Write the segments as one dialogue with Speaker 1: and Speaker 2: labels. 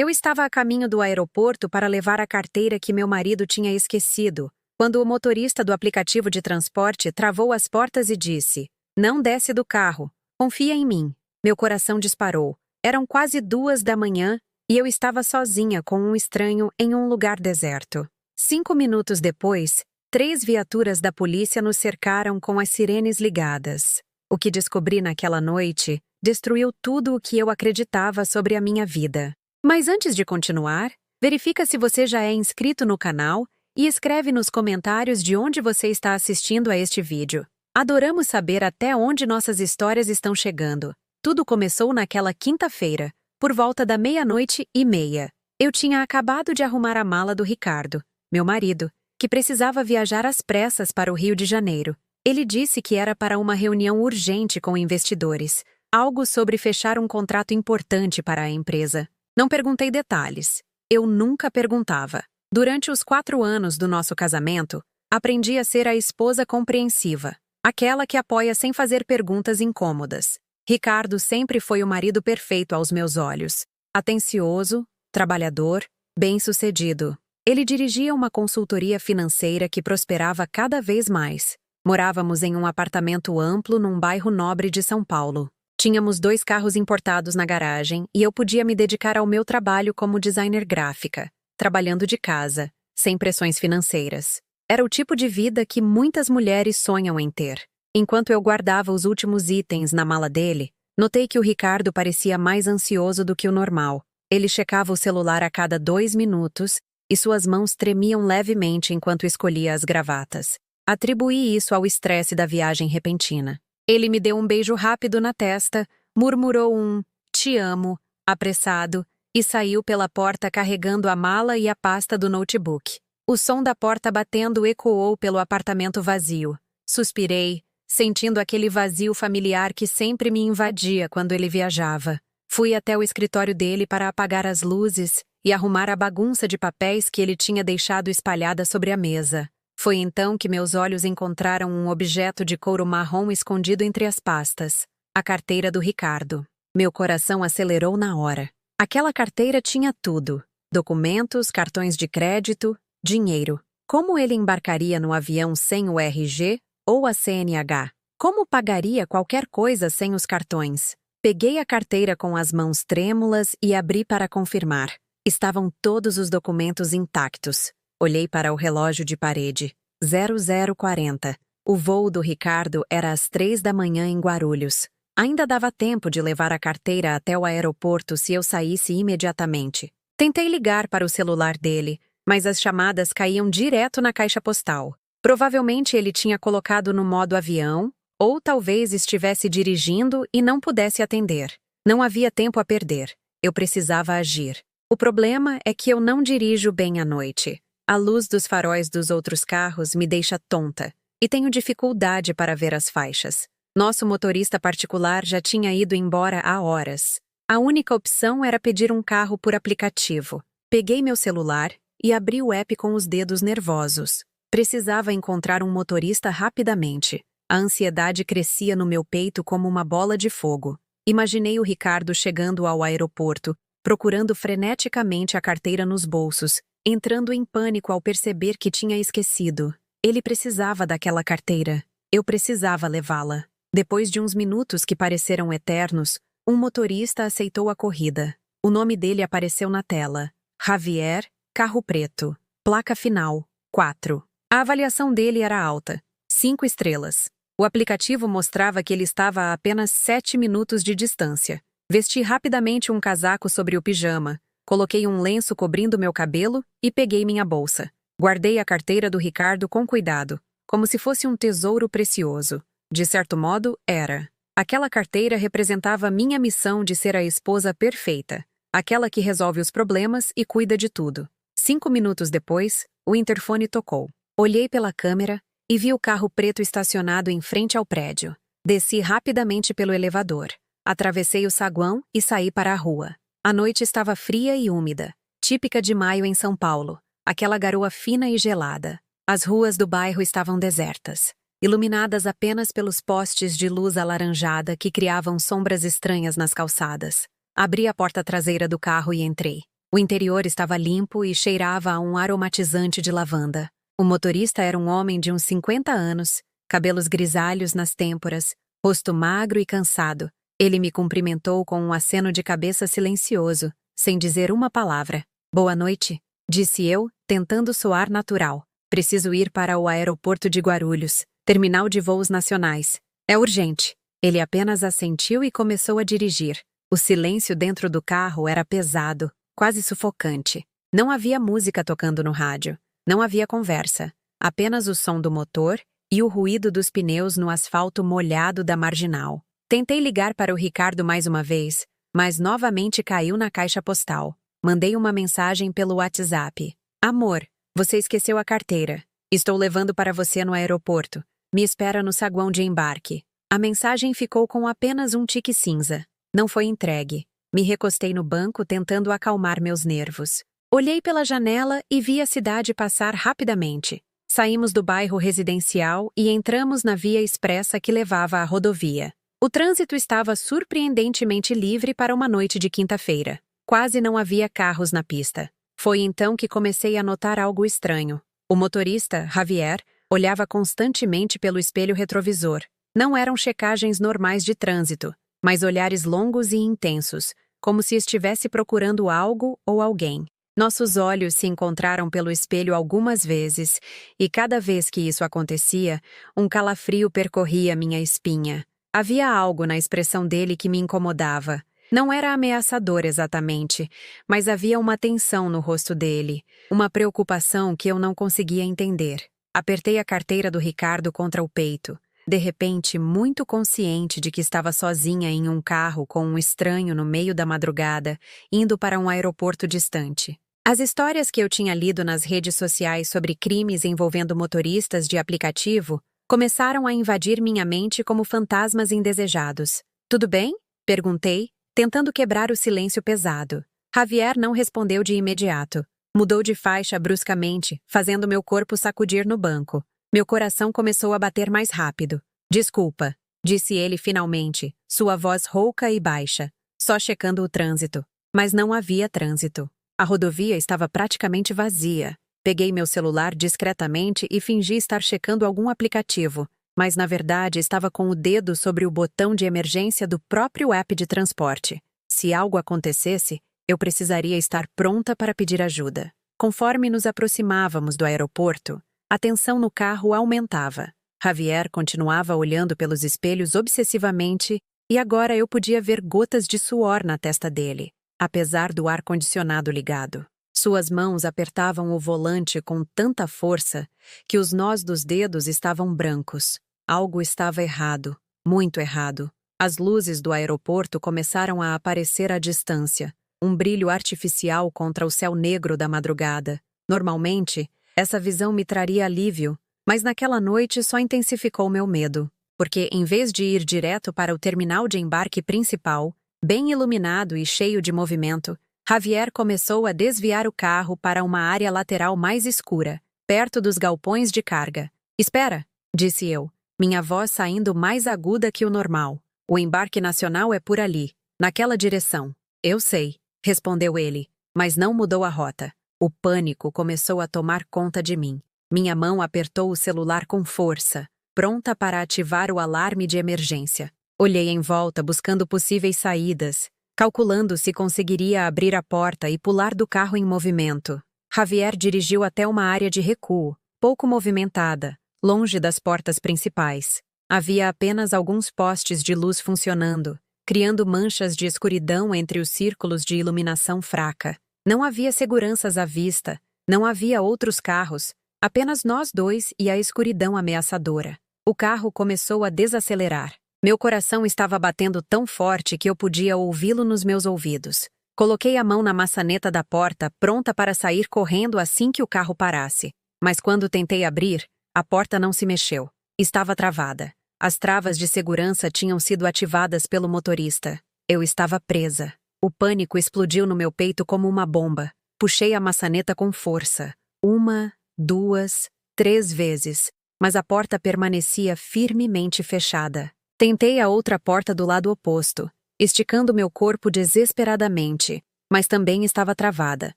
Speaker 1: Eu estava a caminho do aeroporto para levar a carteira que meu marido tinha esquecido, quando o motorista do aplicativo de transporte travou as portas e disse: "Não desce do carro. Confia em mim." Meu coração disparou. Eram quase 2 da manhã e eu estava sozinha com um estranho em um lugar deserto. 5 minutos depois, 3 viaturas da polícia nos cercaram com as sirenes ligadas. O que descobri naquela noite destruiu tudo o que eu acreditava sobre a minha vida. Mas antes de continuar, verifica se você já é inscrito no canal e escreve nos comentários de onde você está assistindo a este vídeo. Adoramos saber até onde nossas histórias estão chegando. Tudo começou naquela quinta-feira, por volta da 00:30. Eu tinha acabado de arrumar a mala do Ricardo, meu marido, que precisava viajar às pressas para o Rio de Janeiro. Ele disse que era para uma reunião urgente com investidores, algo sobre fechar um contrato importante para a empresa. Não perguntei detalhes. Eu nunca perguntava. Durante os 4 anos do nosso casamento, aprendi a ser a esposa compreensiva, aquela que apoia sem fazer perguntas incômodas. Ricardo sempre foi o marido perfeito aos meus olhos. Atencioso, trabalhador, bem-sucedido. Ele dirigia uma consultoria financeira que prosperava cada vez mais. Morávamos em um apartamento amplo num bairro nobre de São Paulo. Tínhamos 2 carros importados na garagem e eu podia me dedicar ao meu trabalho como designer gráfica, trabalhando de casa, sem pressões financeiras. Era o tipo de vida que muitas mulheres sonham em ter. Enquanto eu guardava os últimos itens na mala dele, notei que o Ricardo parecia mais ansioso do que o normal. Ele checava o celular a cada 2 minutos e suas mãos tremiam levemente enquanto escolhia as gravatas. Atribuí isso ao estresse da viagem repentina. Ele me deu um beijo rápido na testa, murmurou um "te amo" apressado e saiu pela porta carregando a mala e a pasta do notebook. O som da porta batendo ecoou pelo apartamento vazio. Suspirei, sentindo aquele vazio familiar que sempre me invadia quando ele viajava. Fui até o escritório dele para apagar as luzes e arrumar a bagunça de papéis que ele tinha deixado espalhada sobre a mesa. Foi então que meus olhos encontraram um objeto de couro marrom escondido entre as pastas. A carteira do Ricardo. Meu coração acelerou na hora. Aquela carteira tinha tudo: documentos, cartões de crédito, dinheiro. Como ele embarcaria no avião sem o RG ou a CNH? Como pagaria qualquer coisa sem os cartões? Peguei a carteira com as mãos trêmulas e abri para confirmar. Estavam todos os documentos intactos. Olhei para o relógio de parede. 00:40. O voo do Ricardo era às 3 da manhã em Guarulhos. Ainda dava tempo de levar a carteira até o aeroporto se eu saísse imediatamente. Tentei ligar para o celular dele, mas as chamadas caíam direto na caixa postal. Provavelmente ele tinha colocado no modo avião, ou talvez estivesse dirigindo e não pudesse atender. Não havia tempo a perder. Eu precisava agir. O problema é que eu não dirijo bem à noite. A luz dos faróis dos outros carros me deixa tonta, e tenho dificuldade para ver as faixas. Nosso motorista particular já tinha ido embora há horas. A única opção era pedir um carro por aplicativo. Peguei meu celular e abri o app com os dedos nervosos. Precisava encontrar um motorista rapidamente. A ansiedade crescia no meu peito como uma bola de fogo. Imaginei o Ricardo chegando ao aeroporto, procurando freneticamente a carteira nos bolsos, entrando em pânico ao perceber que tinha esquecido. Ele precisava daquela carteira. Eu precisava levá-la. Depois de uns minutos que pareceram eternos, um motorista aceitou a corrida. O nome dele apareceu na tela. Javier, carro preto. Placa final, 4. A avaliação dele era alta. 5 estrelas. O aplicativo mostrava que ele estava a apenas 7 minutos de distância. Vesti rapidamente um casaco sobre o pijama. Coloquei um lenço cobrindo meu cabelo e peguei minha bolsa. Guardei a carteira do Ricardo com cuidado, como se fosse um tesouro precioso. De certo modo, era. Aquela carteira representava minha missão de ser a esposa perfeita, aquela que resolve os problemas e cuida de tudo. 5 minutos depois, o interfone tocou. Olhei pela câmera e vi o carro preto estacionado em frente ao prédio. Desci rapidamente pelo elevador. Atravessei o saguão e saí para a rua. A noite estava fria e úmida, típica de maio em São Paulo, aquela garoa fina e gelada. As ruas do bairro estavam desertas, iluminadas apenas pelos postes de luz alaranjada que criavam sombras estranhas nas calçadas. Abri a porta traseira do carro e entrei. O interior estava limpo e cheirava a um aromatizante de lavanda. O motorista era um homem de uns 50 anos, cabelos grisalhos nas têmporas, rosto magro e cansado. Ele me cumprimentou com um aceno de cabeça silencioso, sem dizer uma palavra. Boa noite, disse eu, tentando soar natural. Preciso ir para o aeroporto de Guarulhos, terminal de voos nacionais. É urgente. Ele apenas assentiu e começou a dirigir. O silêncio dentro do carro era pesado, quase sufocante. Não havia música tocando no rádio. Não havia conversa. Apenas o som do motor e o ruído dos pneus no asfalto molhado da marginal. Tentei ligar para o Ricardo mais uma vez, mas novamente caiu na caixa postal. Mandei uma mensagem pelo WhatsApp. Amor, você esqueceu a carteira. Estou levando para você no aeroporto. Me espera no saguão de embarque. A mensagem ficou com apenas um tique cinza. Não foi entregue. Me recostei no banco tentando acalmar meus nervos. Olhei pela janela e vi a cidade passar rapidamente. Saímos do bairro residencial e entramos na via expressa que levava à rodovia. O trânsito estava surpreendentemente livre para uma noite de quinta-feira. Quase não havia carros na pista. Foi então que comecei a notar algo estranho. O motorista, Javier, olhava constantemente pelo espelho retrovisor. Não eram checagens normais de trânsito, mas olhares longos e intensos, como se estivesse procurando algo ou alguém. Nossos olhos se encontraram pelo espelho algumas vezes, e cada vez que isso acontecia, um calafrio percorria minha espinha. Havia algo na expressão dele que me incomodava. Não era ameaçador exatamente, mas havia uma tensão no rosto dele, uma preocupação que eu não conseguia entender. Apertei a carteira do Ricardo contra o peito. De repente, muito consciente de que estava sozinha em um carro com um estranho no meio da madrugada, indo para um aeroporto distante. As histórias que eu tinha lido nas redes sociais sobre crimes envolvendo motoristas de aplicativo começaram a invadir minha mente como fantasmas indesejados. Tudo bem? Perguntei, tentando quebrar o silêncio pesado. Javier não respondeu de imediato. Mudou de faixa bruscamente, fazendo meu corpo sacudir no banco. Meu coração começou a bater mais rápido. Desculpa, disse ele finalmente, sua voz rouca e baixa, só checando o trânsito. Mas não havia trânsito. A rodovia estava praticamente vazia. Peguei meu celular discretamente e fingi estar checando algum aplicativo, mas na verdade estava com o dedo sobre o botão de emergência do próprio app de transporte. Se algo acontecesse, eu precisaria estar pronta para pedir ajuda. Conforme nos aproximávamos do aeroporto, a tensão no carro aumentava. Javier continuava olhando pelos espelhos obsessivamente e agora eu podia ver gotas de suor na testa dele, apesar do ar-condicionado ligado. Suas mãos apertavam o volante com tanta força que os nós dos dedos estavam brancos. Algo estava errado, muito errado. As luzes do aeroporto começaram a aparecer à distância, um brilho artificial contra o céu negro da madrugada. Normalmente, essa visão me traria alívio, mas naquela noite só intensificou meu medo, porque em vez de ir direto para o terminal de embarque principal, bem iluminado e cheio de movimento, Javier começou a desviar o carro para uma área lateral mais escura, perto dos galpões de carga. Espera, disse eu, minha voz saindo mais aguda que o normal. O embarque nacional é por ali, naquela direção. Eu sei, respondeu ele, mas não mudou a rota. O pânico começou a tomar conta de mim. Minha mão apertou o celular com força, pronta para ativar o alarme de emergência. Olhei em volta buscando possíveis saídas, calculando se conseguiria abrir a porta e pular do carro em movimento. Javier dirigiu até uma área de recuo, pouco movimentada, longe das portas principais. Havia apenas alguns postes de luz funcionando, criando manchas de escuridão entre os círculos de iluminação fraca. Não havia seguranças à vista, não havia outros carros, apenas nós dois e a escuridão ameaçadora. O carro começou a desacelerar. Meu coração estava batendo tão forte que eu podia ouvi-lo nos meus ouvidos. Coloquei a mão na maçaneta da porta, pronta para sair correndo assim que o carro parasse. Mas quando tentei abrir, a porta não se mexeu. Estava travada. As travas de segurança tinham sido ativadas pelo motorista. Eu estava presa. O pânico explodiu no meu peito como uma bomba. Puxei a maçaneta com força. 1, 2, 3 vezes, mas a porta permanecia firmemente fechada. Tentei a outra porta do lado oposto, esticando meu corpo desesperadamente, mas também estava travada.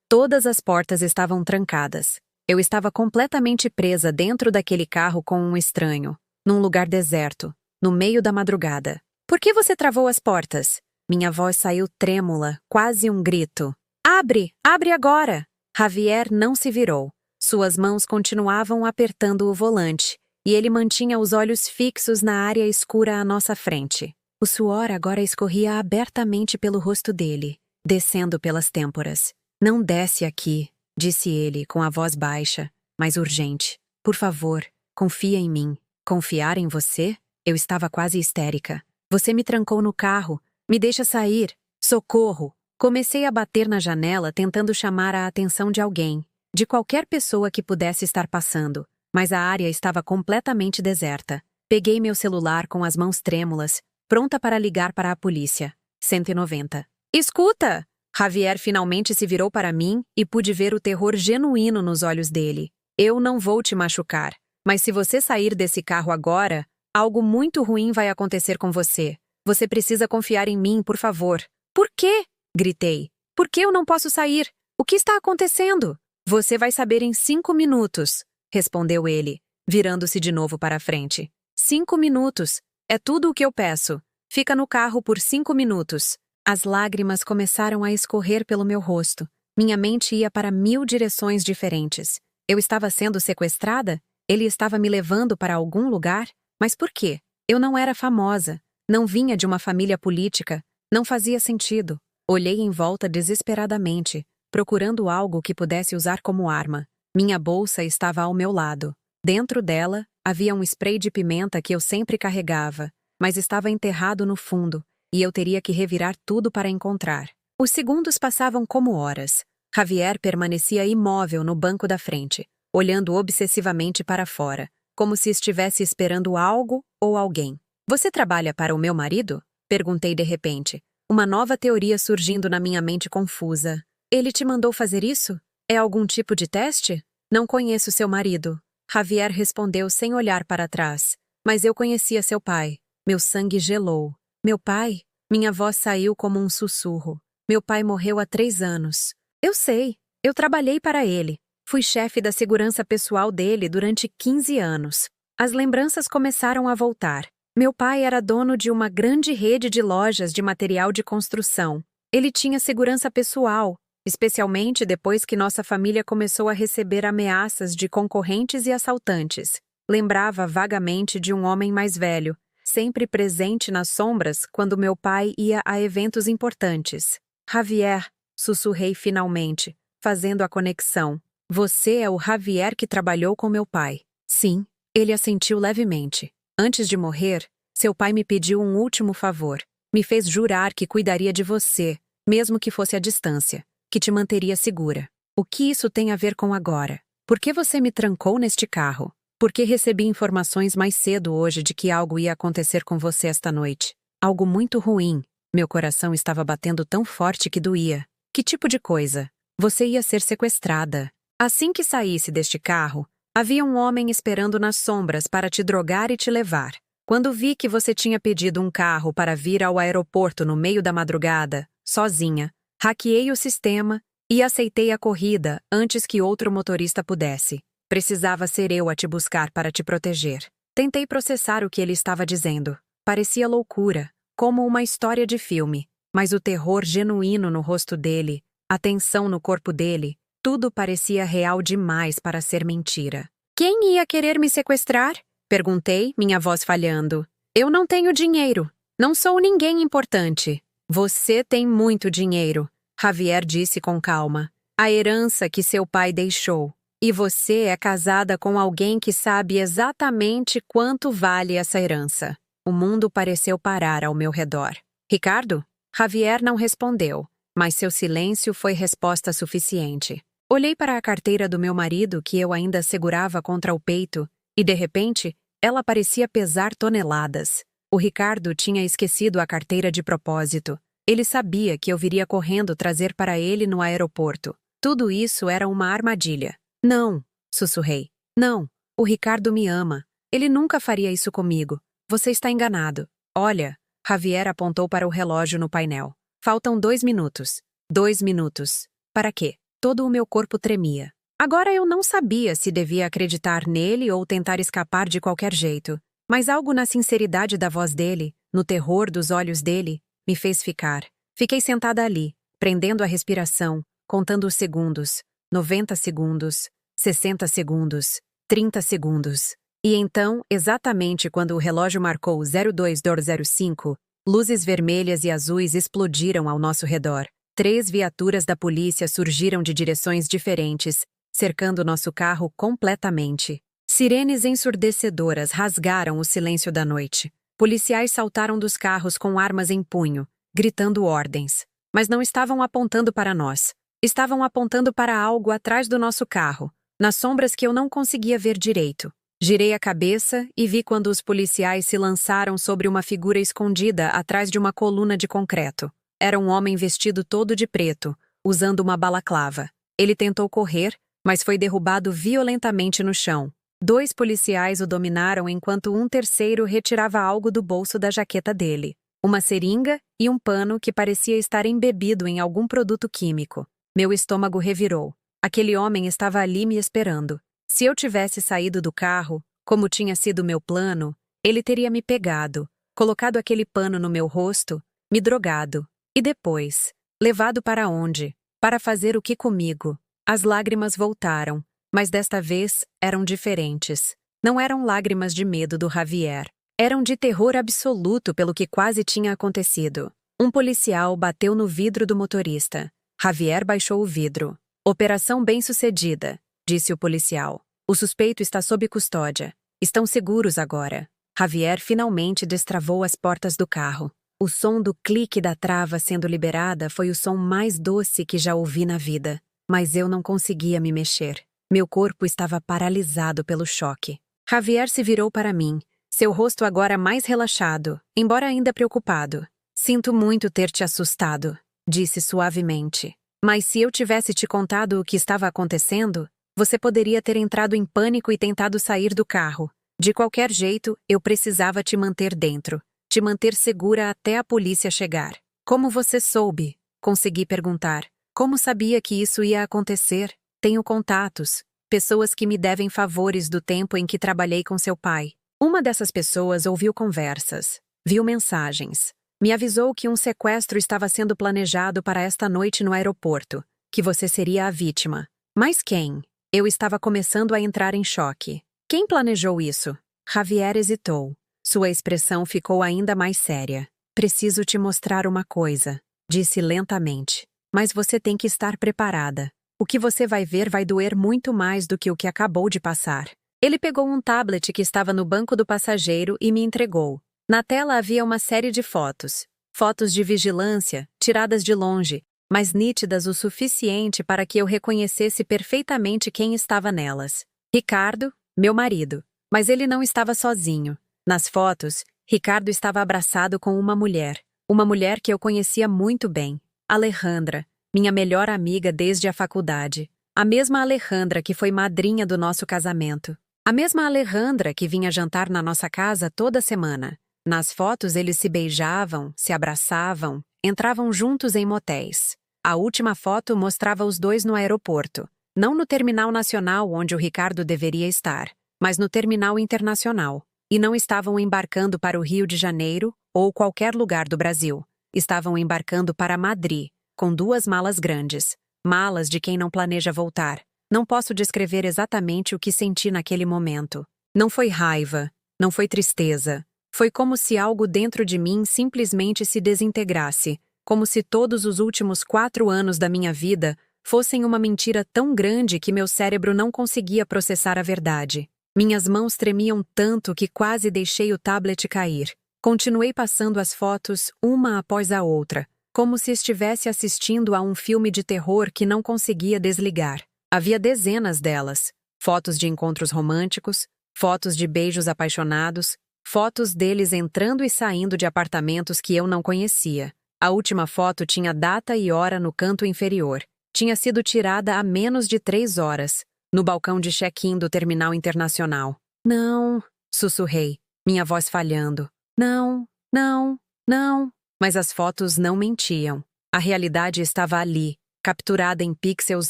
Speaker 1: Todas as portas estavam trancadas. Eu estava completamente presa dentro daquele carro com um estranho, num lugar deserto, no meio da madrugada. Por que você travou as portas? Minha voz saiu trêmula, quase um grito. Abre! Abre agora! Javier não se virou. Suas mãos continuavam apertando o volante, e ele mantinha os olhos fixos na área escura à nossa frente. O suor agora escorria abertamente pelo rosto dele, descendo pelas têmporas. Não desce aqui, disse ele com a voz baixa, mas urgente. Por favor, confia em mim. Confiar em você? Eu estava quase histérica. Você me trancou no carro. Me deixa sair. Socorro! Comecei a bater na janela tentando chamar a atenção de alguém, de qualquer pessoa que pudesse estar passando, mas a área estava completamente deserta. Peguei meu celular com as mãos trêmulas, pronta para ligar para a polícia. 190. Escuta! Javier finalmente se virou para mim e pude ver o terror genuíno nos olhos dele. Eu não vou te machucar, mas se você sair desse carro agora, algo muito ruim vai acontecer com você. Você precisa confiar em mim, por favor. Por quê? Gritei. Por que eu não posso sair? O que está acontecendo? Você vai saber em 5 minutos, respondeu ele, virando-se de novo para a frente. 5 minutos. É tudo o que eu peço. Fica no carro por 5 minutos. As lágrimas começaram a escorrer pelo meu rosto. Minha mente ia para 1000 direções diferentes. Eu estava sendo sequestrada? Ele estava me levando para algum lugar? Mas por quê? Eu não era famosa. Não vinha de uma família política. Não fazia sentido. Olhei em volta desesperadamente, procurando algo que pudesse usar como arma. Minha bolsa estava ao meu lado. Dentro dela, havia um spray de pimenta que eu sempre carregava, mas estava enterrado no fundo, e eu teria que revirar tudo para encontrar. Os segundos passavam como horas. Javier permanecia imóvel no banco da frente, olhando obsessivamente para fora, como se estivesse esperando algo ou alguém. Você trabalha para o meu marido? Perguntei de repente, uma nova teoria surgindo na minha mente confusa. Ele te mandou fazer isso? É algum tipo de teste? Não conheço seu marido. Javier respondeu sem olhar para trás. Mas eu conhecia seu pai. Meu sangue gelou. Meu pai? Minha voz saiu como um sussurro. Meu pai morreu há 3 anos. Eu sei. Eu trabalhei para ele. Fui chefe da segurança pessoal dele durante 15 anos. As lembranças começaram a voltar. Meu pai era dono de uma grande rede de lojas de material de construção. Ele tinha segurança pessoal, especialmente depois que nossa família começou a receber ameaças de concorrentes e assaltantes. Lembrava vagamente de um homem mais velho, sempre presente nas sombras quando meu pai ia a eventos importantes. Javier, sussurrei finalmente, fazendo a conexão. Você é o Javier que trabalhou com meu pai. Sim, ele assentiu levemente. Antes de morrer, seu pai me pediu um último favor. Me fez jurar que cuidaria de você, mesmo que fosse à distância, que te manteria segura. O que isso tem a ver com agora? Por que você me trancou neste carro? Por que recebi informações mais cedo hoje de que algo ia acontecer com você esta noite? Algo muito ruim. Meu coração estava batendo tão forte que doía. Que tipo de coisa? Você ia ser sequestrada. Assim que saísse deste carro, havia um homem esperando nas sombras para te drogar e te levar. Quando vi que você tinha pedido um carro para vir ao aeroporto no meio da madrugada, sozinha, hackeei o sistema e aceitei a corrida antes que outro motorista pudesse. Precisava ser eu a te buscar para te proteger. Tentei processar o que ele estava dizendo. Parecia loucura, como uma história de filme, mas o terror genuíno no rosto dele, a tensão no corpo dele, tudo parecia real demais para ser mentira. Quem ia querer me sequestrar? Perguntei, minha voz falhando. Eu não tenho dinheiro. Não sou ninguém importante. Você tem muito dinheiro, Javier disse com calma. A herança que seu pai deixou. E você é casada com alguém que sabe exatamente quanto vale essa herança. O mundo pareceu parar ao meu redor. Ricardo? Javier não respondeu, mas seu silêncio foi resposta suficiente. Olhei para a carteira do meu marido que eu ainda segurava contra o peito e, de repente, ela parecia pesar toneladas. O Ricardo tinha esquecido a carteira de propósito. Ele sabia que eu viria correndo trazer para ele no aeroporto. Tudo isso era uma armadilha. Não, sussurrei. Não, o Ricardo me ama. Ele nunca faria isso comigo. Você está enganado. Olha, Javier apontou para o relógio no painel. Faltam 2 minutos. 2 minutos. Para quê? Todo o meu corpo tremia. Agora eu não sabia se devia acreditar nele ou tentar escapar de qualquer jeito. Mas algo na sinceridade da voz dele, no terror dos olhos dele, me fez ficar. Fiquei sentada ali, prendendo a respiração, contando os segundos. 90 segundos, 60 segundos, 30 segundos. E então, exatamente quando o relógio marcou 02:05, luzes vermelhas e azuis explodiram ao nosso redor. 3 viaturas da polícia surgiram de direções diferentes, cercando nosso carro completamente. Sirenes ensurdecedoras rasgaram o silêncio da noite. Policiais saltaram dos carros com armas em punho, gritando ordens. Mas não estavam apontando para nós. Estavam apontando para algo atrás do nosso carro, nas sombras que eu não conseguia ver direito. Girei a cabeça e vi quando os policiais se lançaram sobre uma figura escondida atrás de uma coluna de concreto. Era um homem vestido todo de preto, usando uma balaclava. Ele tentou correr, mas foi derrubado violentamente no chão. 2 policiais o dominaram enquanto um terceiro retirava algo do bolso da jaqueta dele. Uma seringa e um pano que parecia estar embebido em algum produto químico. Meu estômago revirou. Aquele homem estava ali me esperando. Se eu tivesse saído do carro, como tinha sido meu plano, ele teria me pegado, colocado aquele pano no meu rosto, me drogado. E depois, levado para onde? Para fazer o que comigo? As lágrimas voltaram, mas desta vez eram diferentes. Não eram lágrimas de medo do Javier. Eram de terror absoluto pelo que quase tinha acontecido. Um policial bateu no vidro do motorista. Javier baixou o vidro. Operação bem-sucedida, disse o policial. O suspeito está sob custódia. Estão seguros agora. Javier finalmente destravou as portas do carro. O som do clique da trava sendo liberada foi o som mais doce que já ouvi na vida. Mas eu não conseguia me mexer. Meu corpo estava paralisado pelo choque. Javier se virou para mim, seu rosto agora mais relaxado, embora ainda preocupado. Sinto muito ter te assustado, disse suavemente. Mas se eu tivesse te contado o que estava acontecendo, você poderia ter entrado em pânico e tentado sair do carro. De qualquer jeito, eu precisava te manter dentro, te manter segura até a polícia chegar. Como você soube? Consegui perguntar. Como sabia que isso ia acontecer? Tenho contatos, pessoas que me devem favores do tempo em que trabalhei com seu pai. Uma dessas pessoas ouviu conversas, viu mensagens. Me avisou que um sequestro estava sendo planejado para esta noite no aeroporto, que você seria a vítima. Mas quem? Eu estava começando a entrar em choque. Quem planejou isso? Javier hesitou. Sua expressão ficou ainda mais séria. Preciso te mostrar uma coisa, disse lentamente. Mas você tem que estar preparada. O que você vai ver vai doer muito mais do que o que acabou de passar. Ele pegou um tablet que estava no banco do passageiro e me entregou. Na tela havia uma série de fotos. Fotos de vigilância, tiradas de longe, mas nítidas o suficiente para que eu reconhecesse perfeitamente quem estava nelas. Ricardo, meu marido. Mas ele não estava sozinho. Nas fotos, Ricardo estava abraçado com uma mulher que eu conhecia muito bem. Alejandra, minha melhor amiga desde a faculdade. A mesma Alejandra que foi madrinha do nosso casamento. A mesma Alejandra que vinha jantar na nossa casa toda semana. Nas fotos eles se beijavam, se abraçavam, entravam juntos em motéis. A última foto mostrava os dois no aeroporto. Não no terminal nacional onde o Ricardo deveria estar, mas no terminal internacional. E não estavam embarcando para o Rio de Janeiro ou qualquer lugar do Brasil. Estavam embarcando para Madrid, com 2 malas grandes. Malas de quem não planeja voltar. Não posso descrever exatamente o que senti naquele momento. Não foi raiva, não foi tristeza. Foi como se algo dentro de mim simplesmente se desintegrasse, como se todos os últimos 4 anos da minha vida fossem uma mentira tão grande que meu cérebro não conseguia processar a verdade. Minhas mãos tremiam tanto que quase deixei o tablet cair. Continuei passando as fotos uma após a outra, como se estivesse assistindo a um filme de terror que não conseguia desligar. Havia dezenas delas. Fotos de encontros românticos, fotos de beijos apaixonados, fotos deles entrando e saindo de apartamentos que eu não conhecia. A última foto tinha data e hora no canto inferior. Tinha sido tirada há menos de 3 horas, no balcão de check-in do terminal internacional. Não, sussurrei, minha voz falhando. Não, não, não. Mas as fotos não mentiam. A realidade estava ali, capturada em pixels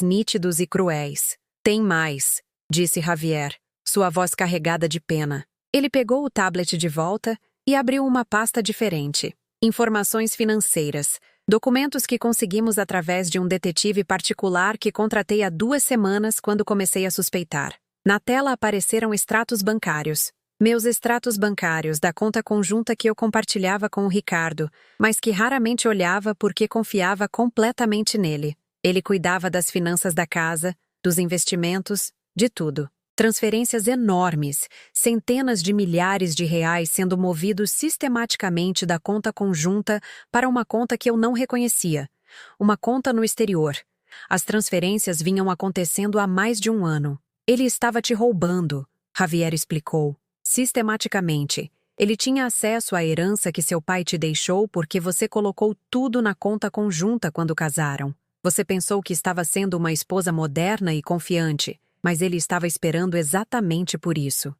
Speaker 1: nítidos e cruéis. Tem mais, disse Javier, sua voz carregada de pena. Ele pegou o tablet de volta e abriu uma pasta diferente. Informações financeiras. Documentos que conseguimos através de um detetive particular que contratei há 2 semanas quando comecei a suspeitar. Na tela apareceram extratos bancários. Meus extratos bancários da conta conjunta que eu compartilhava com o Ricardo, mas que raramente olhava porque confiava completamente nele. Ele cuidava das finanças da casa, dos investimentos, de tudo. Transferências enormes, centenas de milhares de reais sendo movidos sistematicamente da conta conjunta para uma conta que eu não reconhecia. Uma conta no exterior. As transferências vinham acontecendo há mais de 1 ano. Ele estava te roubando, Javier explicou. Sistematicamente. Ele tinha acesso à herança que seu pai te deixou porque você colocou tudo na conta conjunta quando casaram. Você pensou que estava sendo uma esposa moderna e confiante, mas ele estava esperando exatamente por isso.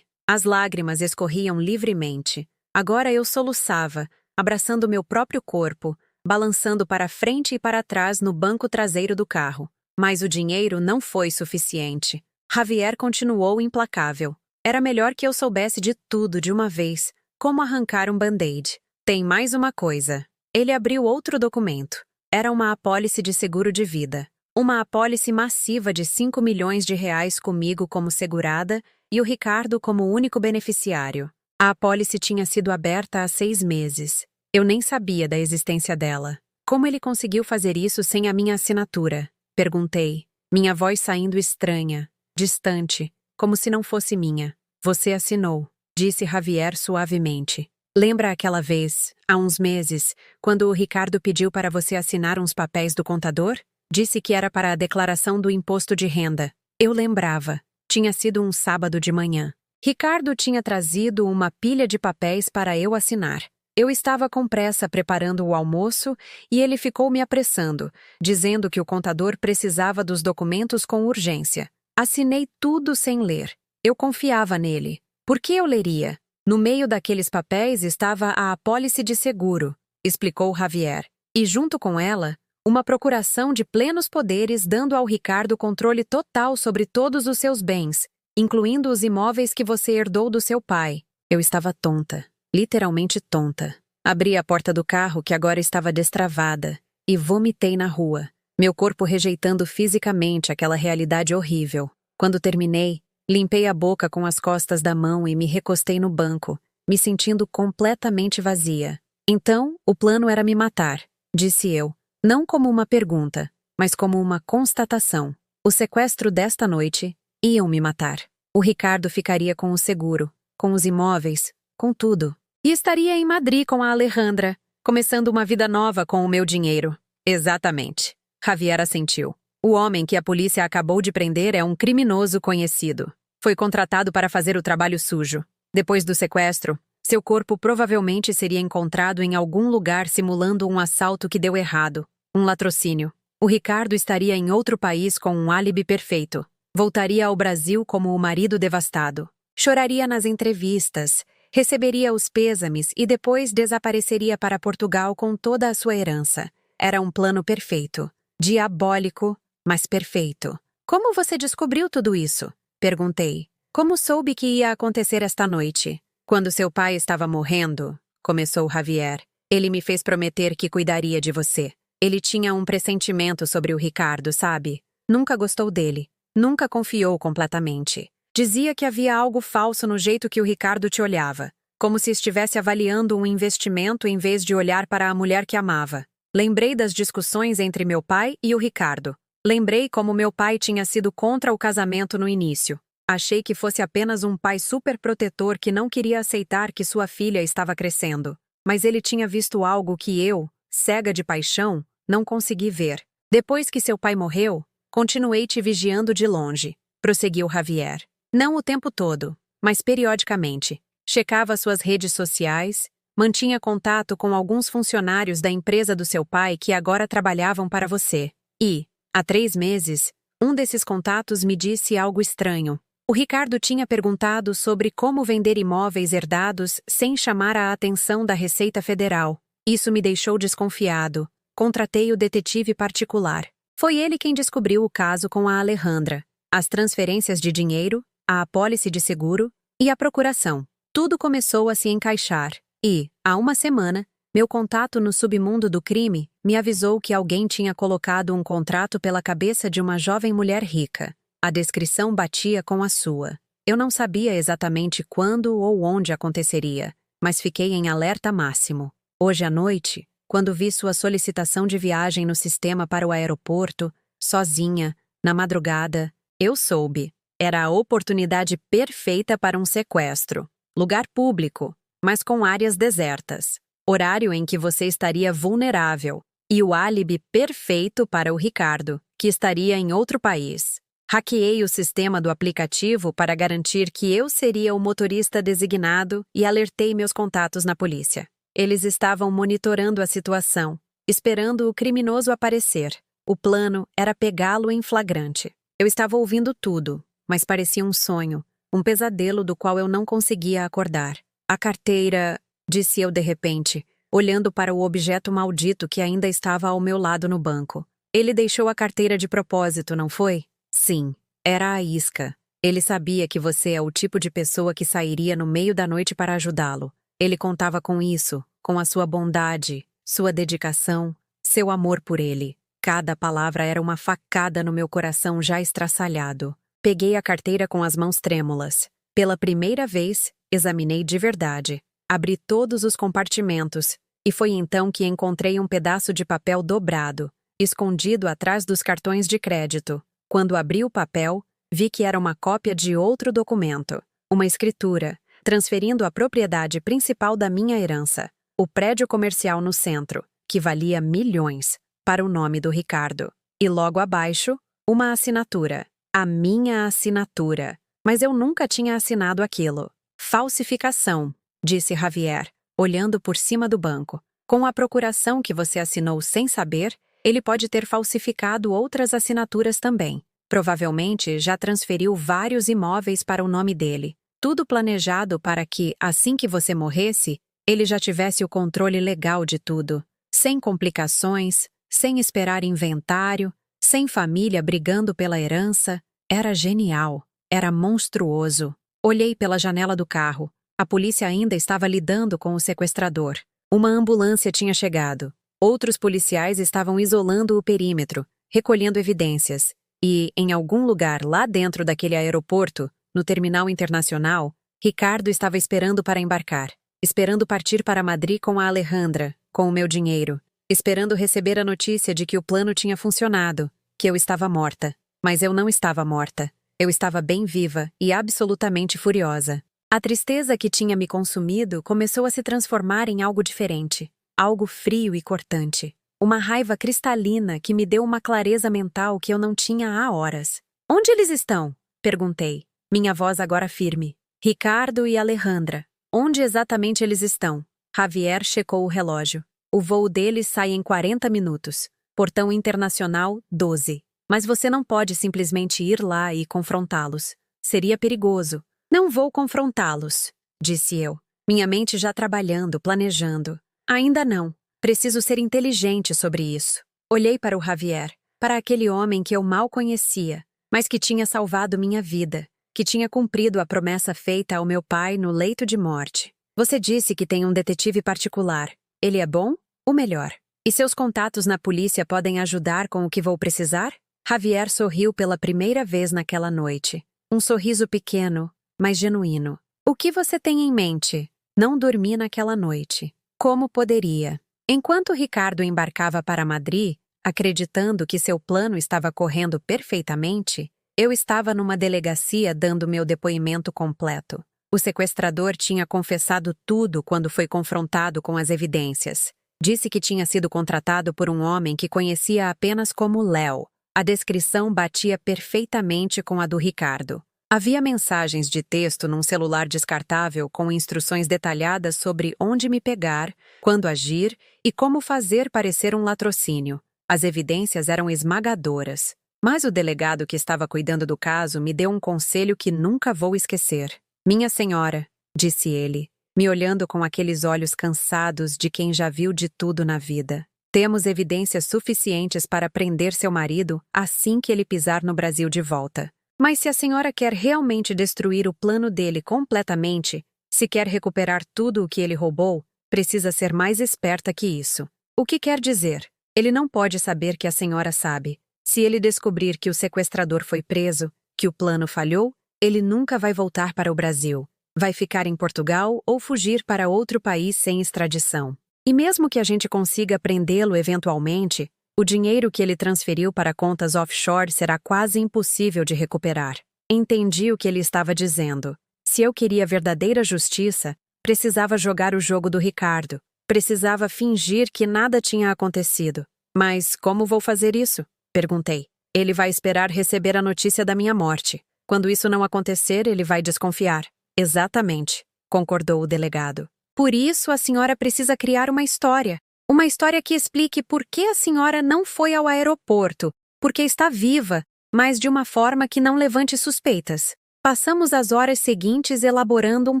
Speaker 1: As lágrimas escorriam livremente. Agora eu soluçava, abraçando meu próprio corpo, balançando para frente e para trás no banco traseiro do carro. Mas o dinheiro não foi suficiente. Javier continuou implacável. Era melhor que eu soubesse de tudo de uma vez, como arrancar um band-aid. Tem mais uma coisa. Ele abriu outro documento. Era uma apólice de seguro de vida. Uma apólice massiva de 5 milhões de reais comigo como segurada e o Ricardo como único beneficiário. A apólice tinha sido aberta há 6 meses. Eu nem sabia da existência dela. Como ele conseguiu fazer isso sem a minha assinatura? Perguntei, minha voz saindo estranha, distante, como se não fosse minha. Você assinou, disse Javier suavemente. Lembra aquela vez, há uns meses, quando o Ricardo pediu para você assinar uns papéis do contador? Disse que era para a declaração do imposto de renda. Eu lembrava. Tinha sido um sábado de manhã. Ricardo tinha trazido uma pilha de papéis para eu assinar. Eu estava com pressa preparando o almoço e ele ficou me apressando, dizendo que o contador precisava dos documentos com urgência. Assinei tudo sem ler. Eu confiava nele. Por que eu leria? No meio daqueles papéis estava a apólice de seguro, explicou Javier. E junto com ela, uma procuração de plenos poderes dando ao Ricardo controle total sobre todos os seus bens, incluindo os imóveis que você herdou do seu pai. Eu estava tonta. Literalmente tonta. Abri a porta do carro que agora estava destravada e vomitei na rua, meu corpo rejeitando fisicamente aquela realidade horrível. Quando terminei, limpei a boca com as costas da mão e me recostei no banco, me sentindo completamente vazia. Então, o plano era me matar, disse eu, não como uma pergunta, mas como uma constatação. O sequestro desta noite iam me matar. O Ricardo ficaria com o seguro, com os imóveis, com tudo. E estaria em Madrid com a Alejandra, começando uma vida nova com o meu dinheiro. Exatamente. Javier assentiu. O homem que a polícia acabou de prender é um criminoso conhecido. Foi contratado para fazer o trabalho sujo. Depois do sequestro, seu corpo provavelmente seria encontrado em algum lugar simulando um assalto que deu errado, um latrocínio. O Ricardo estaria em outro país com um álibi perfeito. Voltaria ao Brasil como o marido devastado. Choraria nas entrevistas, receberia os pêsames e depois desapareceria para Portugal com toda a sua herança. Era um plano perfeito. Diabólico, mas perfeito. Como você descobriu tudo isso? Perguntei. Como soube que ia acontecer esta noite? Quando seu pai estava morrendo, começou Javier, ele me fez prometer que cuidaria de você. Ele tinha um pressentimento sobre o Ricardo, sabe? Nunca gostou dele. Nunca confiou completamente. Dizia que havia algo falso no jeito que o Ricardo te olhava, como se estivesse avaliando um investimento em vez de olhar para a mulher que amava. Lembrei das discussões entre meu pai e o Ricardo. Lembrei como meu pai tinha sido contra o casamento no início. Achei que fosse apenas um pai superprotetor que não queria aceitar que sua filha estava crescendo. Mas ele tinha visto algo que eu, cega de paixão, não consegui ver. Depois que seu pai morreu, continuei te vigiando de longe, prosseguiu Javier. Não o tempo todo, mas periodicamente. Checava suas redes sociais, mantinha contato com alguns funcionários da empresa do seu pai que agora trabalhavam para você. E, há 3 meses, um desses contatos me disse algo estranho. O Ricardo tinha perguntado sobre como vender imóveis herdados sem chamar a atenção da Receita Federal. Isso me deixou desconfiado. contratei o detetive particular. Foi ele quem descobriu o caso com a Alejandra, as transferências de dinheiro, a apólice de seguro e a procuração. Tudo começou a se encaixar e, há uma semana, meu contato no submundo do crime me avisou que alguém tinha colocado um contrato pela cabeça de uma jovem mulher rica. A descrição batia com a sua. Eu não sabia exatamente quando ou onde aconteceria, mas fiquei em alerta máximo. Hoje à noite, quando vi sua solicitação de viagem no sistema para o aeroporto, sozinha, na madrugada, eu soube. Era a oportunidade perfeita para um sequestro. Lugar público, mas com áreas desertas. Horário em que você estaria vulnerável. E o álibi perfeito para o Ricardo, que estaria em outro país. Hackeei o sistema do aplicativo para garantir que eu seria o motorista designado e alertei meus contatos na polícia. Eles estavam monitorando a situação, esperando o criminoso aparecer. O plano era pegá-lo em flagrante. Eu estava ouvindo tudo, mas parecia um sonho, um pesadelo do qual eu não conseguia acordar. A carteira, disse eu de repente, olhando para o objeto maldito que ainda estava ao meu lado no banco. Ele deixou a carteira de propósito, não foi? Sim, era a isca. Ele sabia que você é o tipo de pessoa que sairia no meio da noite para ajudá-lo. Ele contava com isso, com a sua bondade, sua dedicação, seu amor por ele. Cada palavra era uma facada no meu coração já estraçalhado. Peguei a carteira com as mãos trêmulas. Pela primeira vez, examinei de verdade. Abri todos os compartimentos, e foi então que encontrei um pedaço de papel dobrado, escondido atrás dos cartões de crédito. Quando abri o papel, vi que era uma cópia de outro documento, uma escritura, transferindo a propriedade principal da minha herança, o prédio comercial no centro, que valia milhões, para o nome do Ricardo. E logo abaixo, uma assinatura. A minha assinatura. Mas eu nunca tinha assinado aquilo. Falsificação, disse Javier, olhando por cima do banco. Com a procuração que você assinou sem saber, ele pode ter falsificado outras assinaturas também. Provavelmente já transferiu vários imóveis para o nome dele. Tudo planejado para que, assim que você morresse, ele já tivesse o controle legal de tudo. Sem complicações, sem esperar inventário, sem família brigando pela herança. Era genial. Era monstruoso. Olhei pela janela do carro. A polícia ainda estava lidando com o sequestrador. Uma ambulância tinha chegado. Outros policiais estavam isolando o perímetro, recolhendo evidências. E, em algum lugar lá dentro daquele aeroporto, no terminal internacional, Ricardo estava esperando para embarcar. Esperando partir para Madrid com a Alejandra, com o meu dinheiro. Esperando receber a notícia de que o plano tinha funcionado, que eu estava morta. Mas eu não estava morta. Eu estava bem viva e absolutamente furiosa. A tristeza que tinha me consumido começou a se transformar em algo diferente. Algo frio e cortante. Uma raiva cristalina que me deu uma clareza mental que eu não tinha há horas. Onde eles estão? Perguntei. Minha voz agora firme. Ricardo e Alejandra. Onde exatamente eles estão? Javier checou o relógio. O voo deles sai em 40 minutos. Portão internacional, 12. Mas você não pode simplesmente ir lá e confrontá-los. Seria perigoso. Não vou confrontá-los, disse eu. Minha mente já trabalhando, planejando. Ainda não. Preciso ser inteligente sobre isso. Olhei para o Javier, para aquele homem que eu mal conhecia, mas que tinha salvado minha vida, que tinha cumprido a promessa feita ao meu pai no leito de morte. Você disse que tem um detetive particular. Ele é bom? O melhor. E seus contatos na polícia podem ajudar com o que vou precisar? Javier sorriu pela primeira vez naquela noite. Um sorriso pequeno, mas genuíno. O que você tem em mente? Não dormi naquela noite. Como poderia? Enquanto Ricardo embarcava para Madrid, acreditando que seu plano estava correndo perfeitamente, eu estava numa delegacia dando meu depoimento completo. O sequestrador tinha confessado tudo quando foi confrontado com as evidências. Disse que tinha sido contratado por um homem que conhecia apenas como Léo. A descrição batia perfeitamente com a do Ricardo. Havia mensagens de texto num celular descartável com instruções detalhadas sobre onde me pegar, quando agir e como fazer parecer um latrocínio. As evidências eram esmagadoras. Mas o delegado que estava cuidando do caso me deu um conselho que nunca vou esquecer. Minha senhora, disse ele, me olhando com aqueles olhos cansados de quem já viu de tudo na vida. Temos evidências suficientes para prender seu marido assim que ele pisar no Brasil de volta. Mas se a senhora quer realmente destruir o plano dele completamente, se quer recuperar tudo o que ele roubou, precisa ser mais esperta que isso. O que quer dizer? Ele não pode saber que a senhora sabe. Se ele descobrir que o sequestrador foi preso, que o plano falhou, ele nunca vai voltar para o Brasil. Vai ficar em Portugal ou fugir para outro país sem extradição. E mesmo que a gente consiga prendê-lo eventualmente, o dinheiro que ele transferiu para contas offshore será quase impossível de recuperar. Entendi o que ele estava dizendo. Se eu queria verdadeira justiça, precisava jogar o jogo do Ricardo. Precisava fingir que nada tinha acontecido. Mas como vou fazer isso? Perguntei. Ele vai esperar receber a notícia da minha morte. Quando isso não acontecer, ele vai desconfiar. Exatamente, concordou o delegado. Por isso, a senhora precisa criar uma história. Uma história que explique por que a senhora não foi ao aeroporto, porque está viva, mas de uma forma que não levante suspeitas. Passamos as horas seguintes elaborando um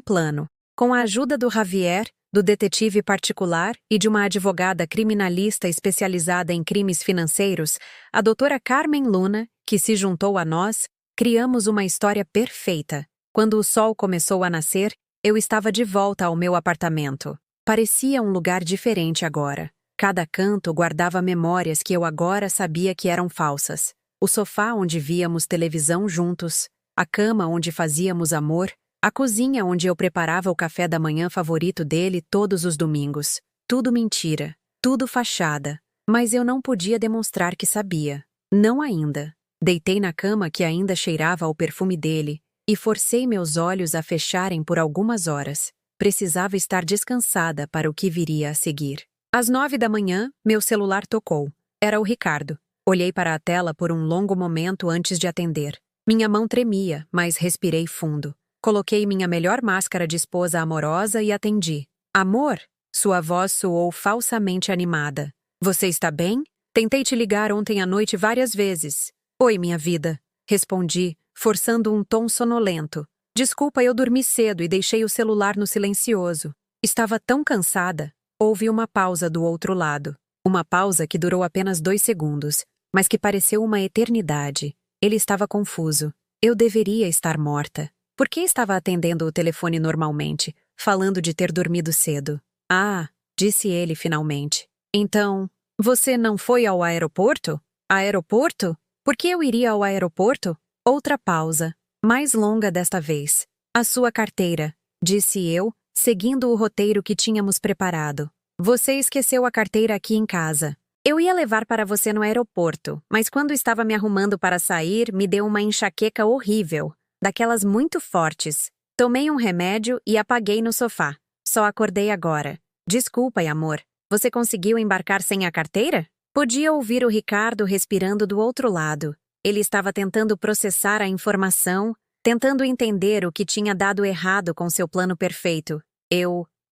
Speaker 1: plano. Com a ajuda do Javier, do detetive particular e de uma advogada criminalista especializada em crimes financeiros, a doutora Carmen Luna, que se juntou a nós, criamos uma história perfeita. Quando o sol começou a nascer, eu estava de volta ao meu apartamento. Parecia um lugar diferente agora. Cada canto guardava memórias que eu agora sabia que eram falsas. O sofá onde víamos televisão juntos, a cama onde fazíamos amor, a cozinha onde eu preparava o café da manhã favorito dele todos os domingos. Tudo mentira, tudo fachada. Mas eu não podia demonstrar que sabia. Não ainda. Deitei na cama que ainda cheirava ao perfume dele e forcei meus olhos a fecharem por algumas horas. Precisava estar descansada para o que viria a seguir. Às 9 da manhã, meu celular tocou. Era o Ricardo. Olhei para a tela por um longo momento antes de atender. Minha mão tremia, mas respirei fundo. Coloquei minha melhor máscara de esposa amorosa e atendi. Amor? Sua voz soou falsamente animada. Você está bem? Tentei te ligar ontem à noite várias vezes. Oi, minha vida. Respondi, forçando um tom sonolento. Desculpa, eu dormi cedo e deixei o celular no silencioso. Estava tão cansada. Houve uma pausa do outro lado. Uma pausa que durou apenas 2 segundos, mas que pareceu uma eternidade. Ele estava confuso. Eu deveria estar morta. Por que estava atendendo o telefone normalmente, falando de ter dormido cedo? Ah, disse ele finalmente. Então, você não foi ao aeroporto? Aeroporto? Por que eu iria ao aeroporto? Outra pausa. Mais longa desta vez. A sua carteira, disse eu, seguindo o roteiro que tínhamos preparado. Você esqueceu a carteira aqui em casa. Eu ia levar para você no aeroporto, mas quando estava me arrumando para sair, me deu uma enxaqueca horrível, daquelas muito fortes. Tomei um remédio e apaguei no sofá. Só acordei agora. Desculpa, amor. Você conseguiu embarcar sem a carteira? Podia ouvir o Ricardo respirando do outro lado. Ele estava tentando processar a informação, tentando entender o que tinha dado errado com seu plano perfeito.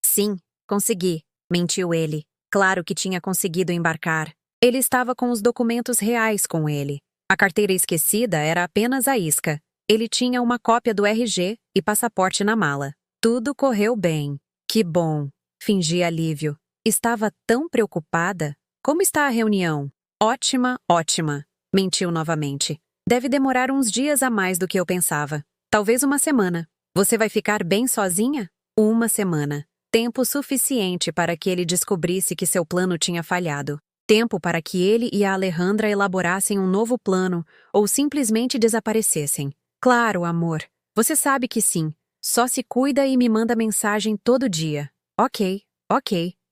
Speaker 1: Sim, consegui, mentiu ele. Claro que tinha conseguido embarcar. Ele estava com os documentos reais com ele. A carteira esquecida era apenas a isca. Ele tinha uma cópia do RG e passaporte na mala. Tudo correu bem. Que bom. Fingi alívio. Estava tão preocupada. Como está a reunião? Ótima, ótima. Mentiu novamente. Deve demorar uns dias a mais do que eu pensava. Talvez uma semana. Você vai ficar bem sozinha? Uma semana. Tempo suficiente para que ele descobrisse que seu plano tinha falhado. Tempo para que ele e a Alejandra elaborassem um novo plano ou simplesmente desaparecessem. Claro, amor. Você sabe que sim. Só se cuida e me manda mensagem todo dia. Ok.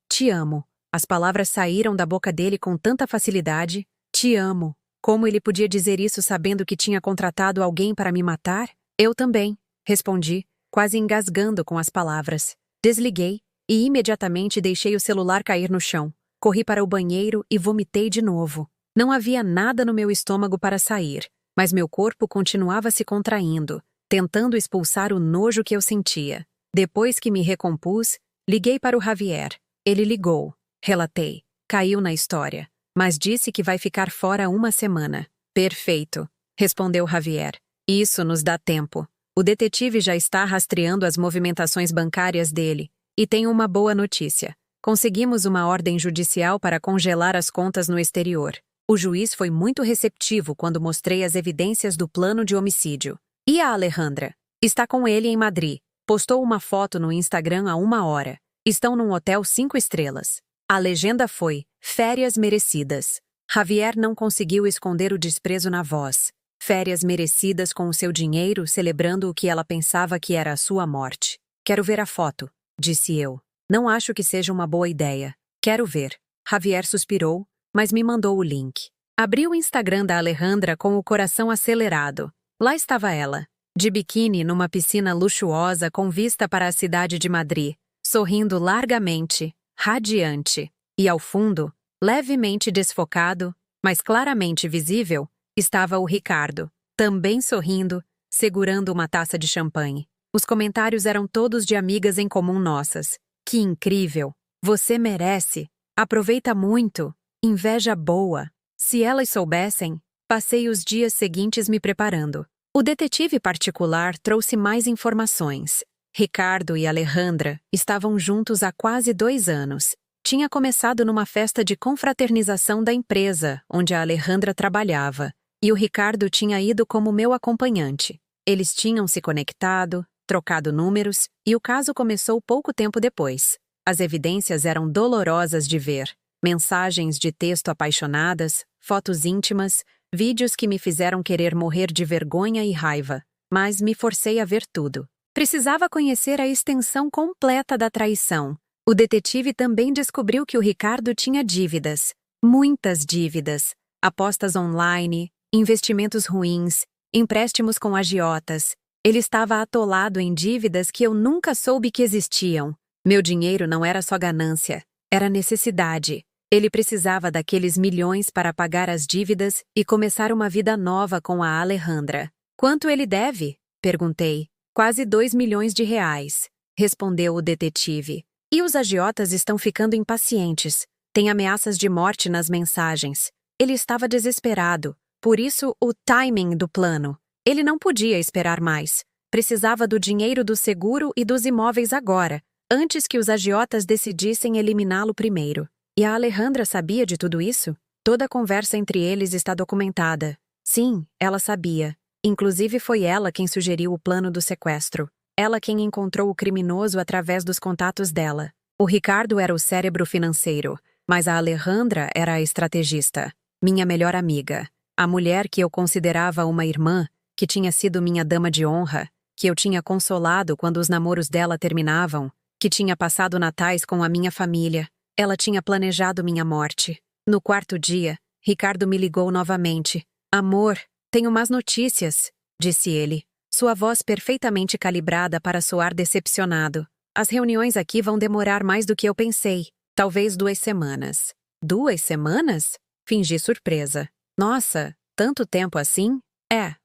Speaker 1: Te amo. As palavras saíram da boca dele com tanta facilidade. Te amo. Como ele podia dizer isso sabendo que tinha contratado alguém para me matar? Eu também, respondi, quase engasgando com as palavras. Desliguei e imediatamente deixei o celular cair no chão. Corri para o banheiro e vomitei de novo. Não havia nada no meu estômago para sair, mas meu corpo continuava se contraindo, tentando expulsar o nojo que eu sentia. Depois que me recompus, liguei para o Javier. Ele ligou. Relatei. Caiu na história. Mas disse que vai ficar fora uma semana. Perfeito, respondeu Javier. Isso nos dá tempo. O detetive já está rastreando as movimentações bancárias dele. E tenho uma boa notícia. Conseguimos uma ordem judicial para congelar as contas no exterior. O juiz foi muito receptivo quando mostrei as evidências do plano de homicídio. E a Alejandra? Está com ele em Madrid. Postou uma foto no Instagram há 1 hora. Estão num hotel 5 estrelas. A legenda foi: férias merecidas. Javier não conseguiu esconder o desprezo na voz. Férias merecidas com o seu dinheiro, celebrando o que ela pensava que era a sua morte. Quero ver a foto, disse eu. Não acho que seja uma boa ideia. Quero ver. Javier suspirou, mas me mandou o link. Abri o Instagram da Alejandra com o coração acelerado. Lá estava ela, de biquíni numa piscina luxuosa com vista para a cidade de Madrid, sorrindo largamente, radiante. E ao fundo, levemente desfocado, mas claramente visível, estava o Ricardo, também sorrindo, segurando uma taça de champanhe. Os comentários eram todos de amigas em comum nossas. Que incrível! Você merece! Aproveita muito! Inveja boa! Se elas soubessem, passei os dias seguintes me preparando. O detetive particular trouxe mais informações. Ricardo e Alejandra estavam juntos há quase 2 anos. Tinha começado numa festa de confraternização da empresa, onde a Alejandra trabalhava, e o Ricardo tinha ido como meu acompanhante. Eles tinham se conectado, trocado números, e o caso começou pouco tempo depois. As evidências eram dolorosas de ver. Mensagens de texto apaixonadas, fotos íntimas, vídeos que me fizeram querer morrer de vergonha e raiva, mas me forcei a ver tudo. Precisava conhecer a extensão completa da traição. O detetive também descobriu que o Ricardo tinha dívidas. Muitas dívidas. Apostas online, investimentos ruins, empréstimos com agiotas. Ele estava atolado em dívidas que eu nunca soube que existiam. Meu dinheiro não era só ganância, era necessidade. Ele precisava daqueles milhões para pagar as dívidas e começar uma vida nova com a Alejandra. Quanto ele deve? Perguntei. Quase 2 milhões de reais, respondeu o detetive. E os agiotas estão ficando impacientes. Tem ameaças de morte nas mensagens. Ele estava desesperado. Por isso, o timing do plano. Ele não podia esperar mais. Precisava do dinheiro do seguro e dos imóveis agora, antes que os agiotas decidissem eliminá-lo primeiro. E a Alejandra sabia de tudo isso? Toda a conversa entre eles está documentada. Sim, ela sabia. Inclusive foi ela quem sugeriu o plano do sequestro. Ela quem encontrou o criminoso através dos contatos dela. O Ricardo era o cérebro financeiro, mas a Alejandra era a estrategista. Minha melhor amiga. A mulher que eu considerava uma irmã, que tinha sido minha dama de honra, que eu tinha consolado quando os namoros dela terminavam, que tinha passado natais com a minha família. Ela tinha planejado minha morte. No 4º dia, Ricardo me ligou novamente. Amor, tenho más notícias, disse ele, sua voz perfeitamente calibrada para soar decepcionado. As reuniões aqui vão demorar mais do que eu pensei. Talvez 2 semanas. 2 semanas? Fingi surpresa. Nossa, tanto tempo assim?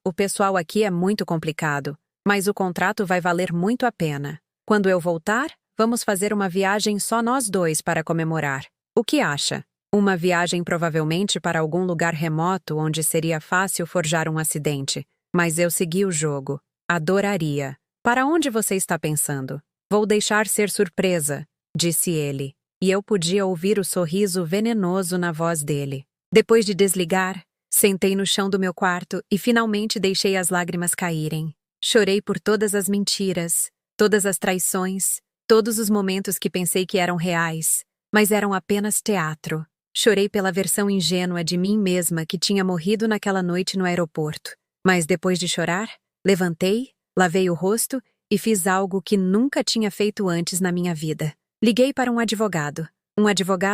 Speaker 1: O pessoal aqui é muito complicado, mas o contrato vai valer muito a pena. Quando eu voltar, vamos fazer uma viagem só nós 2 para comemorar. O que acha? Uma viagem provavelmente para algum lugar remoto onde seria fácil forjar um acidente. Mas eu segui o jogo. Adoraria. Para onde você está pensando? Vou deixar ser surpresa, disse ele. E eu podia ouvir o sorriso venenoso na voz dele. Depois de desligar, sentei no chão do meu quarto e finalmente deixei as lágrimas caírem. Chorei por todas as mentiras, todas as traições, todos os momentos que pensei que eram reais, mas eram apenas teatro. Chorei pela versão ingênua de mim mesma que tinha morrido naquela noite no aeroporto. Mas depois de chorar, levantei, lavei o rosto e fiz algo que nunca tinha feito antes na minha vida. Liguei para um advogado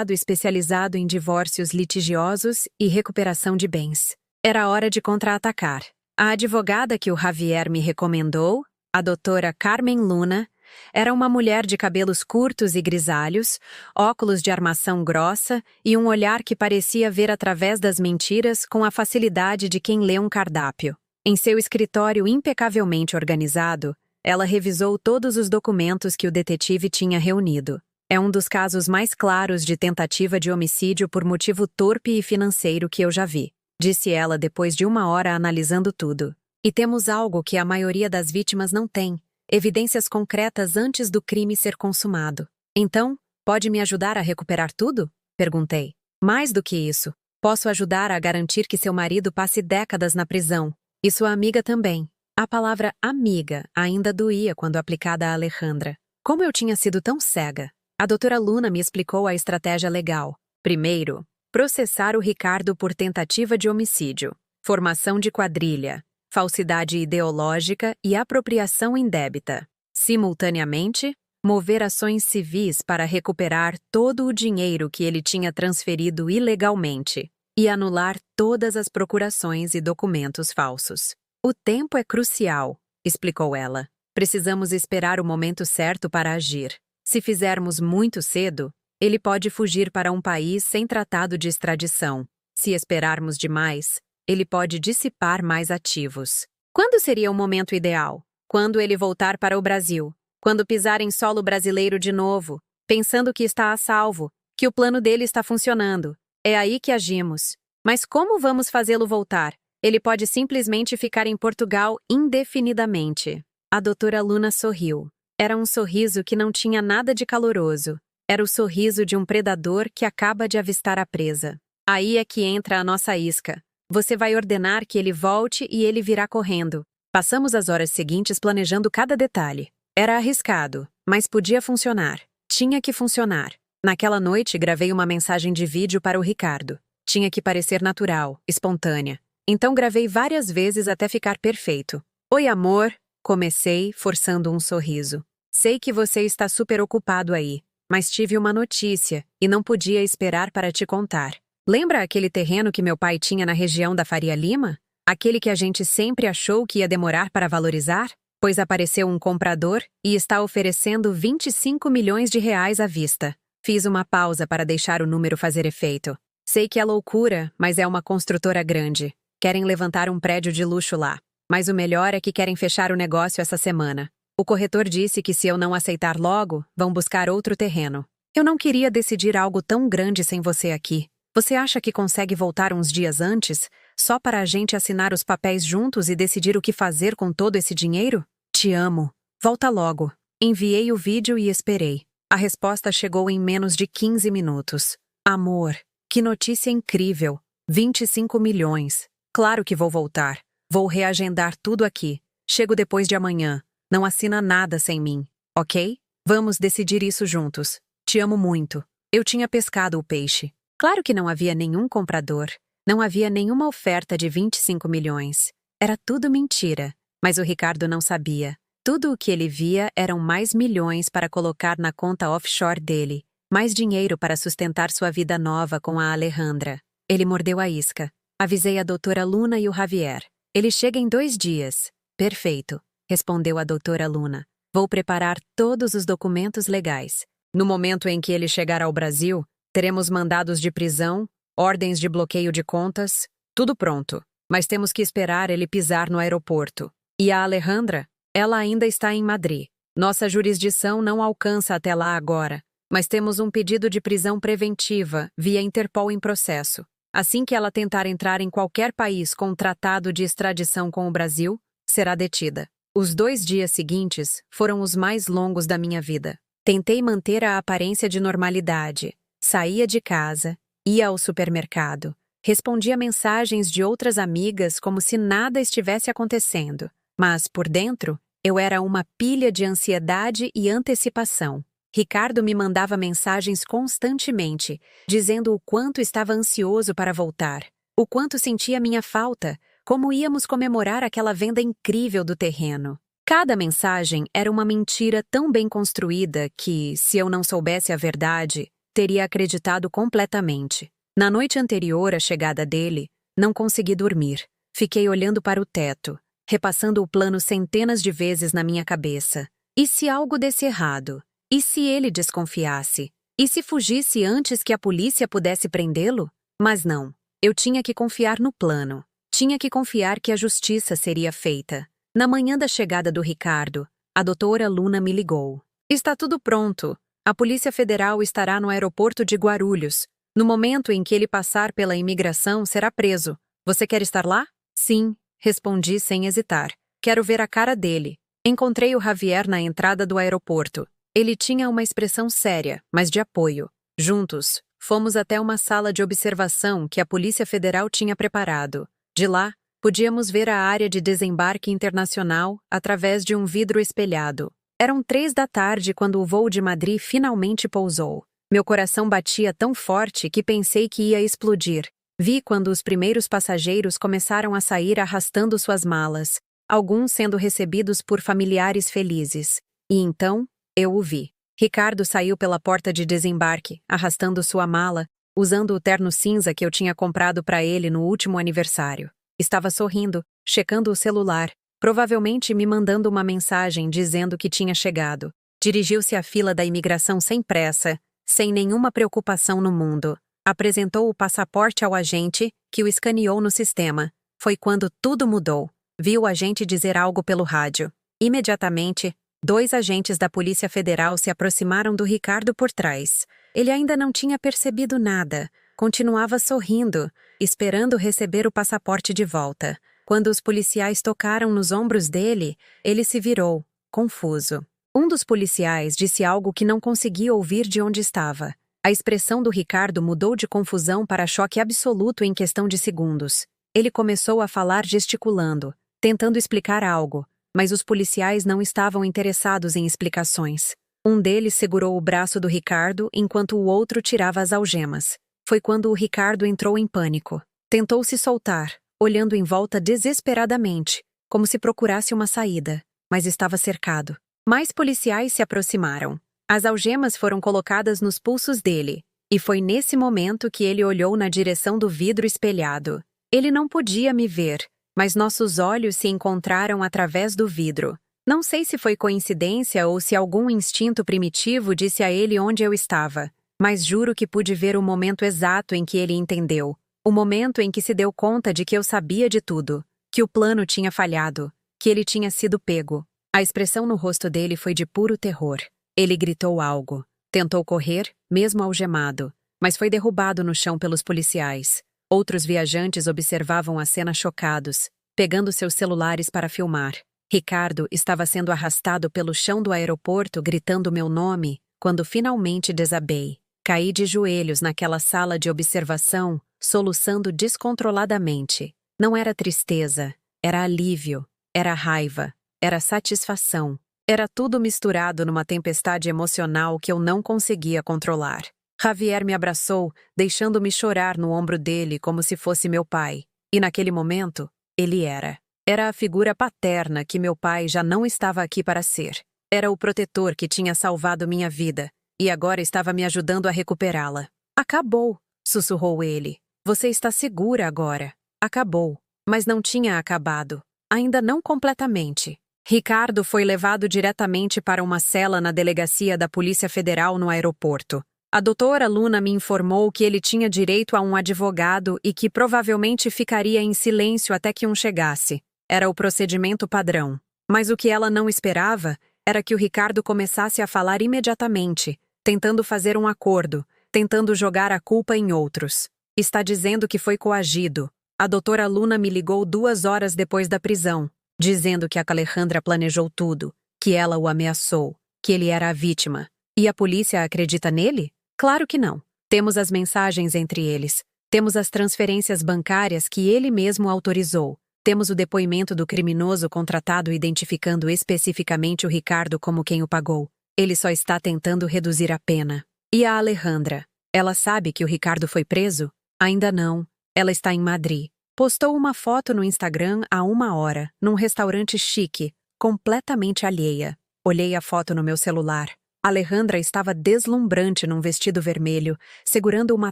Speaker 1: especializado em divórcios litigiosos e recuperação de bens. Era hora de contra-atacar. A advogada que o Javier me recomendou, a doutora Carmen Luna, era uma mulher de cabelos curtos e grisalhos, óculos de armação grossa e um olhar que parecia ver através das mentiras com a facilidade de quem lê um cardápio. Em seu escritório impecavelmente organizado, ela revisou todos os documentos que o detetive tinha reunido. É um dos casos mais claros de tentativa de homicídio por motivo torpe e financeiro que eu já vi, disse ela depois de 1 hora analisando tudo. E temos algo que a maioria das vítimas não tem. Evidências concretas antes do crime ser consumado. Então, Pode me ajudar a recuperar tudo? Perguntei. Mais do que isso, posso ajudar a garantir que seu marido passe décadas na prisão. E sua amiga também. A palavra amiga ainda doía quando aplicada a Alejandra. Como eu tinha sido tão cega? A doutora Luna me explicou a estratégia legal. Primeiro, processar o Ricardo por tentativa de homicídio, formação de quadrilha, falsidade ideológica e apropriação indébita. Simultaneamente, mover ações civis para recuperar todo o dinheiro que ele tinha transferido ilegalmente e anular todas as procurações e documentos falsos. O tempo é crucial, explicou ela. Precisamos esperar o momento certo para agir. Se fizermos muito cedo, ele pode fugir para um país sem tratado de extradição. Se esperarmos demais, ele pode dissipar mais ativos. Quando seria o momento ideal? Quando ele voltar para o Brasil. Quando pisar em solo brasileiro de novo, pensando que está a salvo, que o plano dele está funcionando. É aí que agimos. Mas como vamos fazê-lo voltar? Ele pode simplesmente ficar em Portugal indefinidamente. A doutora Luna sorriu. Era um sorriso que não tinha nada de caloroso. Era o sorriso de um predador que acaba de avistar a presa. Aí é que entra a nossa isca. Você vai ordenar que ele volte e ele virá correndo. Passamos as horas seguintes planejando cada detalhe. Era arriscado, mas podia funcionar. Tinha que funcionar. Naquela noite, gravei uma mensagem de vídeo para o Ricardo. Tinha que parecer natural, espontânea. Então gravei várias vezes até ficar perfeito. Oi, amor, comecei, forçando um sorriso. Sei que você está super ocupado aí, mas tive uma notícia e não podia esperar para te contar. Lembra aquele terreno que meu pai tinha na região da Faria Lima? Aquele que a gente sempre achou que ia demorar para valorizar? Pois apareceu um comprador e está oferecendo 25 milhões de reais à vista. Fiz uma pausa para deixar o número fazer efeito. Sei que é loucura, mas é uma construtora grande. Querem levantar um prédio de luxo lá. Mas o melhor é que querem fechar o negócio essa semana. O corretor disse que se eu não aceitar logo, vão buscar outro terreno. Eu não queria decidir algo tão grande sem você aqui. Você acha que consegue voltar uns dias antes, só para a gente assinar os papéis juntos e decidir o que fazer com todo esse dinheiro? Te amo. Volta logo. Enviei o vídeo e esperei. A resposta chegou em menos de 15 minutos. Amor, que notícia incrível. 25 milhões. Claro que vou voltar. Vou reagendar tudo aqui. Chego depois de amanhã. Não assina nada sem mim, ok? Vamos decidir isso juntos. Te amo muito. Eu tinha pescado o peixe. Claro que não havia nenhum comprador. Não havia nenhuma oferta de 25 milhões. Era tudo mentira. Mas o Ricardo não sabia. Tudo o que ele via eram mais milhões para colocar na conta offshore dele. Mais dinheiro para sustentar sua vida nova com a Alejandra. Ele mordeu a isca. Avisei a doutora Luna e o Javier. Ele chega em 2 dias. Perfeito, respondeu a doutora Luna. Vou preparar todos os documentos legais. No momento em que ele chegar ao Brasil, teremos mandados de prisão, ordens de bloqueio de contas, tudo pronto. Mas temos que esperar ele pisar no aeroporto. E a Alejandra? Ela ainda está em Madrid. Nossa jurisdição não alcança até lá agora, mas temos um pedido de prisão preventiva via Interpol em processo. Assim que ela tentar entrar em qualquer país com um tratado de extradição com o Brasil, será detida. Os 2 dias seguintes foram os mais longos da minha vida. Tentei manter a aparência de normalidade. Saía de casa, ia ao supermercado, respondia mensagens de outras amigas como se nada estivesse acontecendo. Mas, por dentro, eu era uma pilha de ansiedade e antecipação. Ricardo me mandava mensagens constantemente, dizendo o quanto estava ansioso para voltar, o quanto sentia minha falta, como íamos comemorar aquela venda incrível do terreno. Cada mensagem era uma mentira tão bem construída que, se eu não soubesse a verdade, teria acreditado completamente. Na noite anterior à chegada dele, não consegui dormir. Fiquei olhando para o teto, repassando o plano centenas de vezes na minha cabeça. E se algo desse errado? E se ele desconfiasse? E se fugisse antes que a polícia pudesse prendê-lo? Mas não. Eu tinha que confiar no plano. Tinha que confiar que a justiça seria feita. Na manhã da chegada do Ricardo, a doutora Luna me ligou. Está tudo pronto. A Polícia Federal estará no aeroporto de Guarulhos. No momento em que ele passar pela imigração, será preso. Você quer estar lá? Sim, respondi sem hesitar. Quero ver a cara dele. Encontrei o Javier na entrada do aeroporto. Ele tinha uma expressão séria, mas de apoio. Juntos, fomos até uma sala de observação que a Polícia Federal tinha preparado. De lá, podíamos ver a área de desembarque internacional através de um vidro espelhado. Eram 3 da tarde quando o voo de Madrid finalmente pousou. Meu coração batia tão forte que pensei que ia explodir. Vi quando os primeiros passageiros começaram a sair arrastando suas malas, alguns sendo recebidos por familiares felizes. E então, eu o vi. Ricardo saiu pela porta de desembarque, arrastando sua mala, usando o terno cinza que eu tinha comprado para ele no último aniversário. Estava sorrindo, checando o celular, provavelmente me mandando uma mensagem dizendo que tinha chegado. Dirigiu-se à fila da imigração sem pressa, sem nenhuma preocupação no mundo. Apresentou o passaporte ao agente, que o escaneou no sistema. Foi quando tudo mudou. Vi o agente dizer algo pelo rádio. Imediatamente, 2 agentes da Polícia Federal se aproximaram do Ricardo por trás. Ele ainda não tinha percebido nada. Continuava sorrindo, esperando receber o passaporte de volta. Quando os policiais tocaram nos ombros dele, ele se virou, confuso. Um dos policiais disse algo que não conseguia ouvir de onde estava. A expressão do Ricardo mudou de confusão para choque absoluto em questão de segundos. Ele começou a falar gesticulando, tentando explicar algo, mas os policiais não estavam interessados em explicações. Um deles segurou o braço do Ricardo enquanto o outro tirava as algemas. Foi quando o Ricardo entrou em pânico. Tentou se soltar, olhando em volta desesperadamente, como se procurasse uma saída, mas estava cercado. Mais policiais se aproximaram. As algemas foram colocadas nos pulsos dele, e foi nesse momento que ele olhou na direção do vidro espelhado. Ele não podia me ver, mas nossos olhos se encontraram através do vidro. Não sei se foi coincidência ou se algum instinto primitivo disse a ele onde eu estava, mas juro que pude ver o momento exato em que ele entendeu. O momento em que se deu conta de que eu sabia de tudo, que o plano tinha falhado, que ele tinha sido pego. A expressão no rosto dele foi de puro terror. Ele gritou algo. Tentou correr, mesmo algemado, mas foi derrubado no chão pelos policiais. Outros viajantes observavam a cena chocados, pegando seus celulares para filmar. Ricardo estava sendo arrastado pelo chão do aeroporto gritando meu nome, quando finalmente desabei. Caí de joelhos naquela sala de observação, soluçando descontroladamente. Não era tristeza, era alívio, era raiva, era satisfação. Era tudo misturado numa tempestade emocional que eu não conseguia controlar. Javier me abraçou, deixando-me chorar no ombro dele como se fosse meu pai. E naquele momento, ele era. Era a figura paterna que meu pai já não estava aqui para ser. Era o protetor que tinha salvado minha vida, e agora estava me ajudando a recuperá-la. Acabou, sussurrou ele. Você está segura agora. Acabou. Mas não tinha acabado. Ainda não completamente. Ricardo foi levado diretamente para uma cela na delegacia da Polícia Federal no aeroporto. A doutora Luna me informou que ele tinha direito a um advogado e que provavelmente ficaria em silêncio até que um chegasse. Era o procedimento padrão. Mas o que ela não esperava era que o Ricardo começasse a falar imediatamente, tentando fazer um acordo, tentando jogar a culpa em outros. Está dizendo que foi coagido. A doutora Luna me ligou 2 horas depois da prisão, dizendo que a Alejandra planejou tudo, que ela o ameaçou, que ele era a vítima. E a polícia acredita nele? Claro que não. Temos as mensagens entre eles. Temos as transferências bancárias que ele mesmo autorizou. Temos o depoimento do criminoso contratado identificando especificamente o Ricardo como quem o pagou. Ele só está tentando reduzir a pena. E a Alejandra? Ela sabe que o Ricardo foi preso? Ainda não. Ela está em Madrid. Postou uma foto no Instagram há 1 hora, num restaurante chique, completamente alheia. Olhei a foto no meu celular. Alejandra estava deslumbrante num vestido vermelho, segurando uma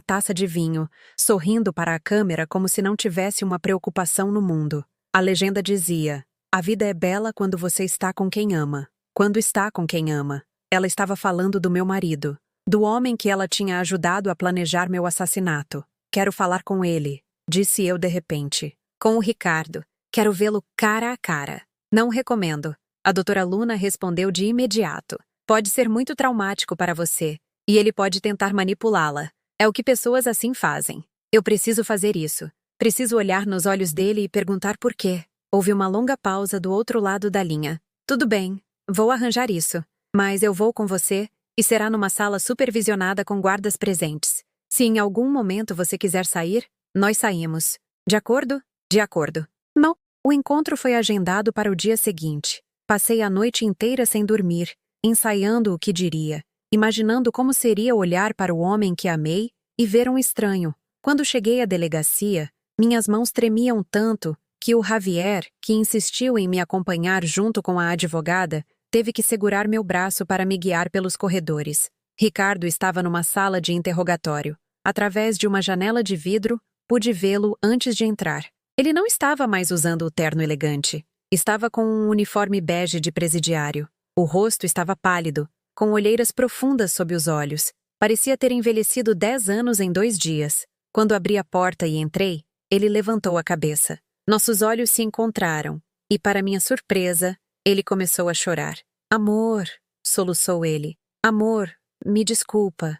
Speaker 1: taça de vinho, sorrindo para a câmera como se não tivesse uma preocupação no mundo. A legenda dizia: "A vida é bela quando você está com quem ama." Quando está com quem ama. Ela estava falando do meu marido, do homem que ela tinha ajudado a planejar meu assassinato. Quero falar com ele, disse eu de repente. Com o Ricardo. Quero vê-lo cara a cara. Não recomendo. A doutora Luna respondeu de imediato. Pode ser muito traumático para você, e ele pode tentar manipulá-la. É o que pessoas assim fazem. Eu preciso fazer isso. Preciso olhar nos olhos dele e perguntar por quê. Houve uma longa pausa do outro lado da linha. Tudo bem, vou arranjar isso. Mas eu vou com você, e será numa sala supervisionada com guardas presentes. Se em algum momento você quiser sair, nós saímos. De acordo? De acordo. Não. O encontro foi agendado para o dia seguinte. Passei a noite inteira sem dormir, ensaiando o que diria, imaginando como seria olhar para o homem que amei e ver um estranho. Quando cheguei à delegacia, minhas mãos tremiam tanto que o Javier, que insistiu em me acompanhar junto com a advogada, teve que segurar meu braço para me guiar pelos corredores. Ricardo estava numa sala de interrogatório. Através de uma janela de vidro, pude vê-lo antes de entrar. Ele não estava mais usando o terno elegante. Estava com um uniforme bege de presidiário. O rosto estava pálido, com olheiras profundas sob os olhos. Parecia ter envelhecido 10 anos em 2 dias. Quando abri a porta e entrei, ele levantou a cabeça. Nossos olhos se encontraram, e, para minha surpresa, ele começou a chorar. Amor, soluçou ele. Amor, me desculpa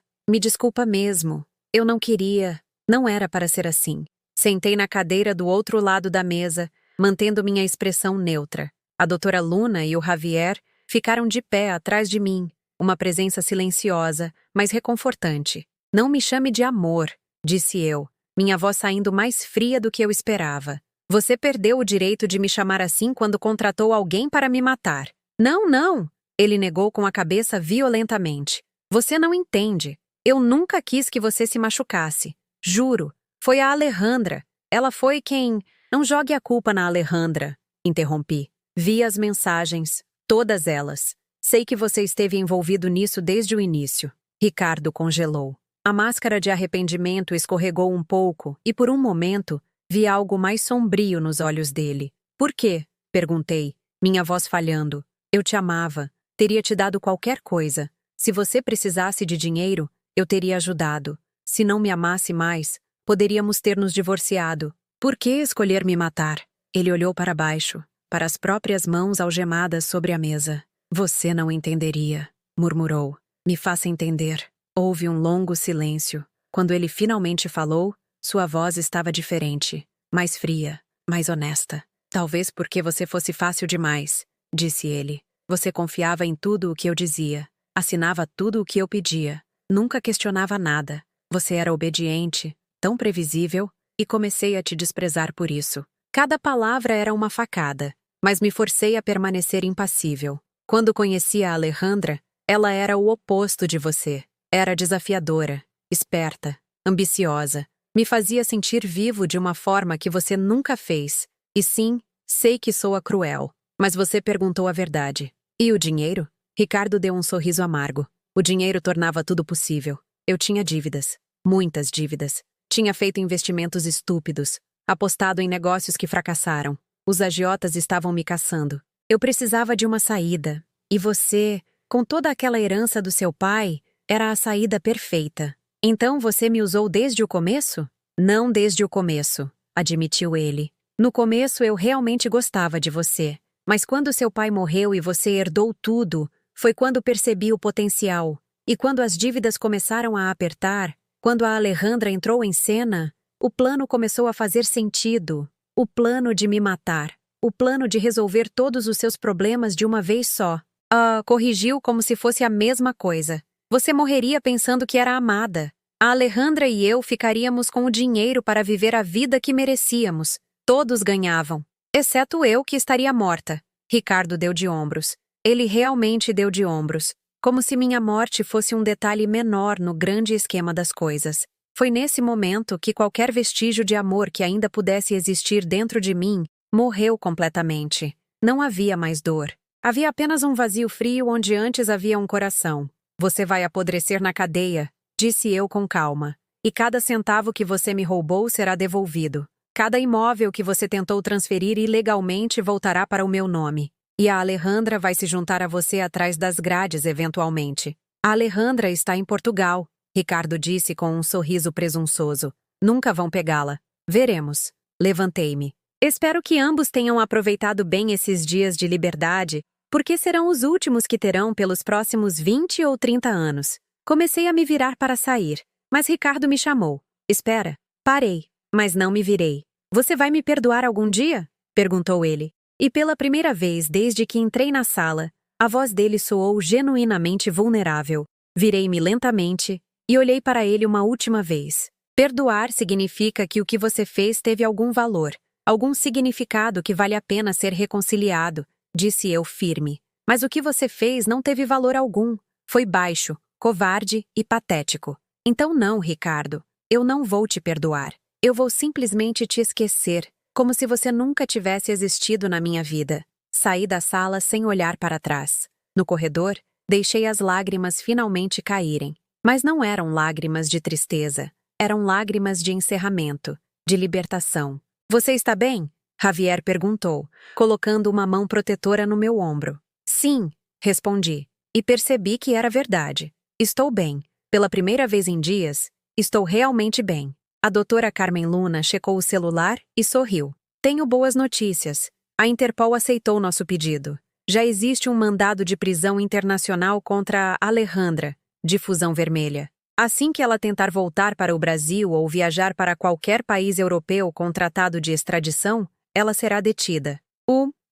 Speaker 1: mesmo. Eu não queria, não era para ser assim. Sentei na cadeira do outro lado da mesa, mantendo minha expressão neutra. A doutora Luna e o Javier ficaram de pé atrás de mim, uma presença silenciosa, mas reconfortante. Não me chame de amor, disse eu, minha voz saindo mais fria do que eu esperava. Você perdeu o direito de me chamar assim quando contratou alguém para me matar. Não, não! Ele negou com a cabeça violentamente. Você não entende. Eu nunca quis que você se machucasse. Juro. Foi a Alejandra. Ela foi quem... Não jogue a culpa na Alejandra, interrompi. Vi as mensagens. Todas elas. Sei que você esteve envolvido nisso desde o início. Ricardo congelou. A máscara de arrependimento escorregou um pouco e, por um momento, vi algo mais sombrio nos olhos dele. Por quê? Perguntei, minha voz falhando. Eu te amava. Teria te dado qualquer coisa. Se você precisasse de dinheiro, eu teria ajudado. Se não me amasse mais, poderíamos ter nos divorciado. Por que escolher me matar? Ele olhou para baixo, para as próprias mãos algemadas sobre a mesa. Você não entenderia, murmurou. Me faça entender. Houve um longo silêncio. Quando ele finalmente falou, sua voz estava diferente, mais fria, mais honesta. Talvez porque você fosse fácil demais, disse ele. Você confiava em tudo o que eu dizia, assinava tudo o que eu pedia, nunca questionava nada. Você era obediente, tão previsível, e comecei a te desprezar por isso. Cada palavra era uma facada, mas me forcei a permanecer impassível. Quando conheci a Alejandra, ela era o oposto de você. Era desafiadora, esperta, ambiciosa. Me fazia sentir vivo de uma forma que você nunca fez. E sim, sei que soa cruel, mas você perguntou a verdade. E o dinheiro? Ricardo deu um sorriso amargo. O dinheiro tornava tudo possível. Eu tinha dívidas. Muitas dívidas. Tinha feito investimentos estúpidos. Apostado em negócios que fracassaram. Os agiotas estavam me caçando. Eu precisava de uma saída. E você, com toda aquela herança do seu pai, era a saída perfeita. Então você me usou desde o começo? Não desde o começo, admitiu ele. No começo eu realmente gostava de você. Mas quando seu pai morreu e você herdou tudo, foi quando percebi o potencial. E quando as dívidas começaram a apertar, quando a Alejandra entrou em cena, o plano começou a fazer sentido. O plano de me matar. O plano de resolver todos os seus problemas de uma vez só. Corrigiu como se fosse a mesma coisa. Você morreria pensando que era amada. A Alejandra e eu ficaríamos com o dinheiro para viver a vida que merecíamos. Todos ganhavam. Exceto eu, que estaria morta. Ricardo deu de ombros. Ele realmente deu de ombros. Como se minha morte fosse um detalhe menor no grande esquema das coisas. Foi nesse momento que qualquer vestígio de amor que ainda pudesse existir dentro de mim morreu completamente. Não havia mais dor. Havia apenas um vazio frio onde antes havia um coração. Você vai apodrecer na cadeia, disse eu com calma. E cada centavo que você me roubou será devolvido. Cada imóvel que você tentou transferir ilegalmente voltará para o meu nome. E a Alejandra vai se juntar a você atrás das grades eventualmente. A Alejandra está em Portugal, Ricardo disse com um sorriso presunçoso. Nunca vão pegá-la. Veremos. Levantei-me. Espero que ambos tenham aproveitado bem esses dias de liberdade, porque serão os últimos que terão pelos próximos 20 ou 30 anos. Comecei a me virar para sair, mas Ricardo me chamou. Espera. Parei, mas não me virei. Você vai me perdoar algum dia? Perguntou ele. E pela primeira vez desde que entrei na sala, A voz dele soou genuinamente vulnerável. Virei-me lentamente e olhei para ele uma última vez. Perdoar significa que o que você fez teve algum valor, algum significado que vale a pena ser reconciliado, disse eu firme. Mas o que você fez não teve valor algum. Foi baixo, covarde e patético. Então não, Ricardo. Eu não vou te perdoar. Eu vou simplesmente te esquecer, como se você nunca tivesse existido na minha vida. Saí da sala sem olhar para trás. No corredor, deixei as lágrimas finalmente caírem. Mas não eram lágrimas de tristeza. Eram lágrimas de encerramento, de libertação. Você está bem? Javier perguntou, colocando uma mão protetora no meu ombro. Sim, respondi, e percebi que era verdade. Estou bem. Pela primeira vez em dias, estou realmente bem. A doutora Carmen Luna checou o celular e sorriu. Tenho boas notícias. A Interpol aceitou nosso pedido. Já existe um mandado de prisão internacional contra a Alejandra, de Fusão Vermelha. Assim que ela tentar voltar para o Brasil ou viajar para qualquer país europeu com tratado de extradição, ela será detida.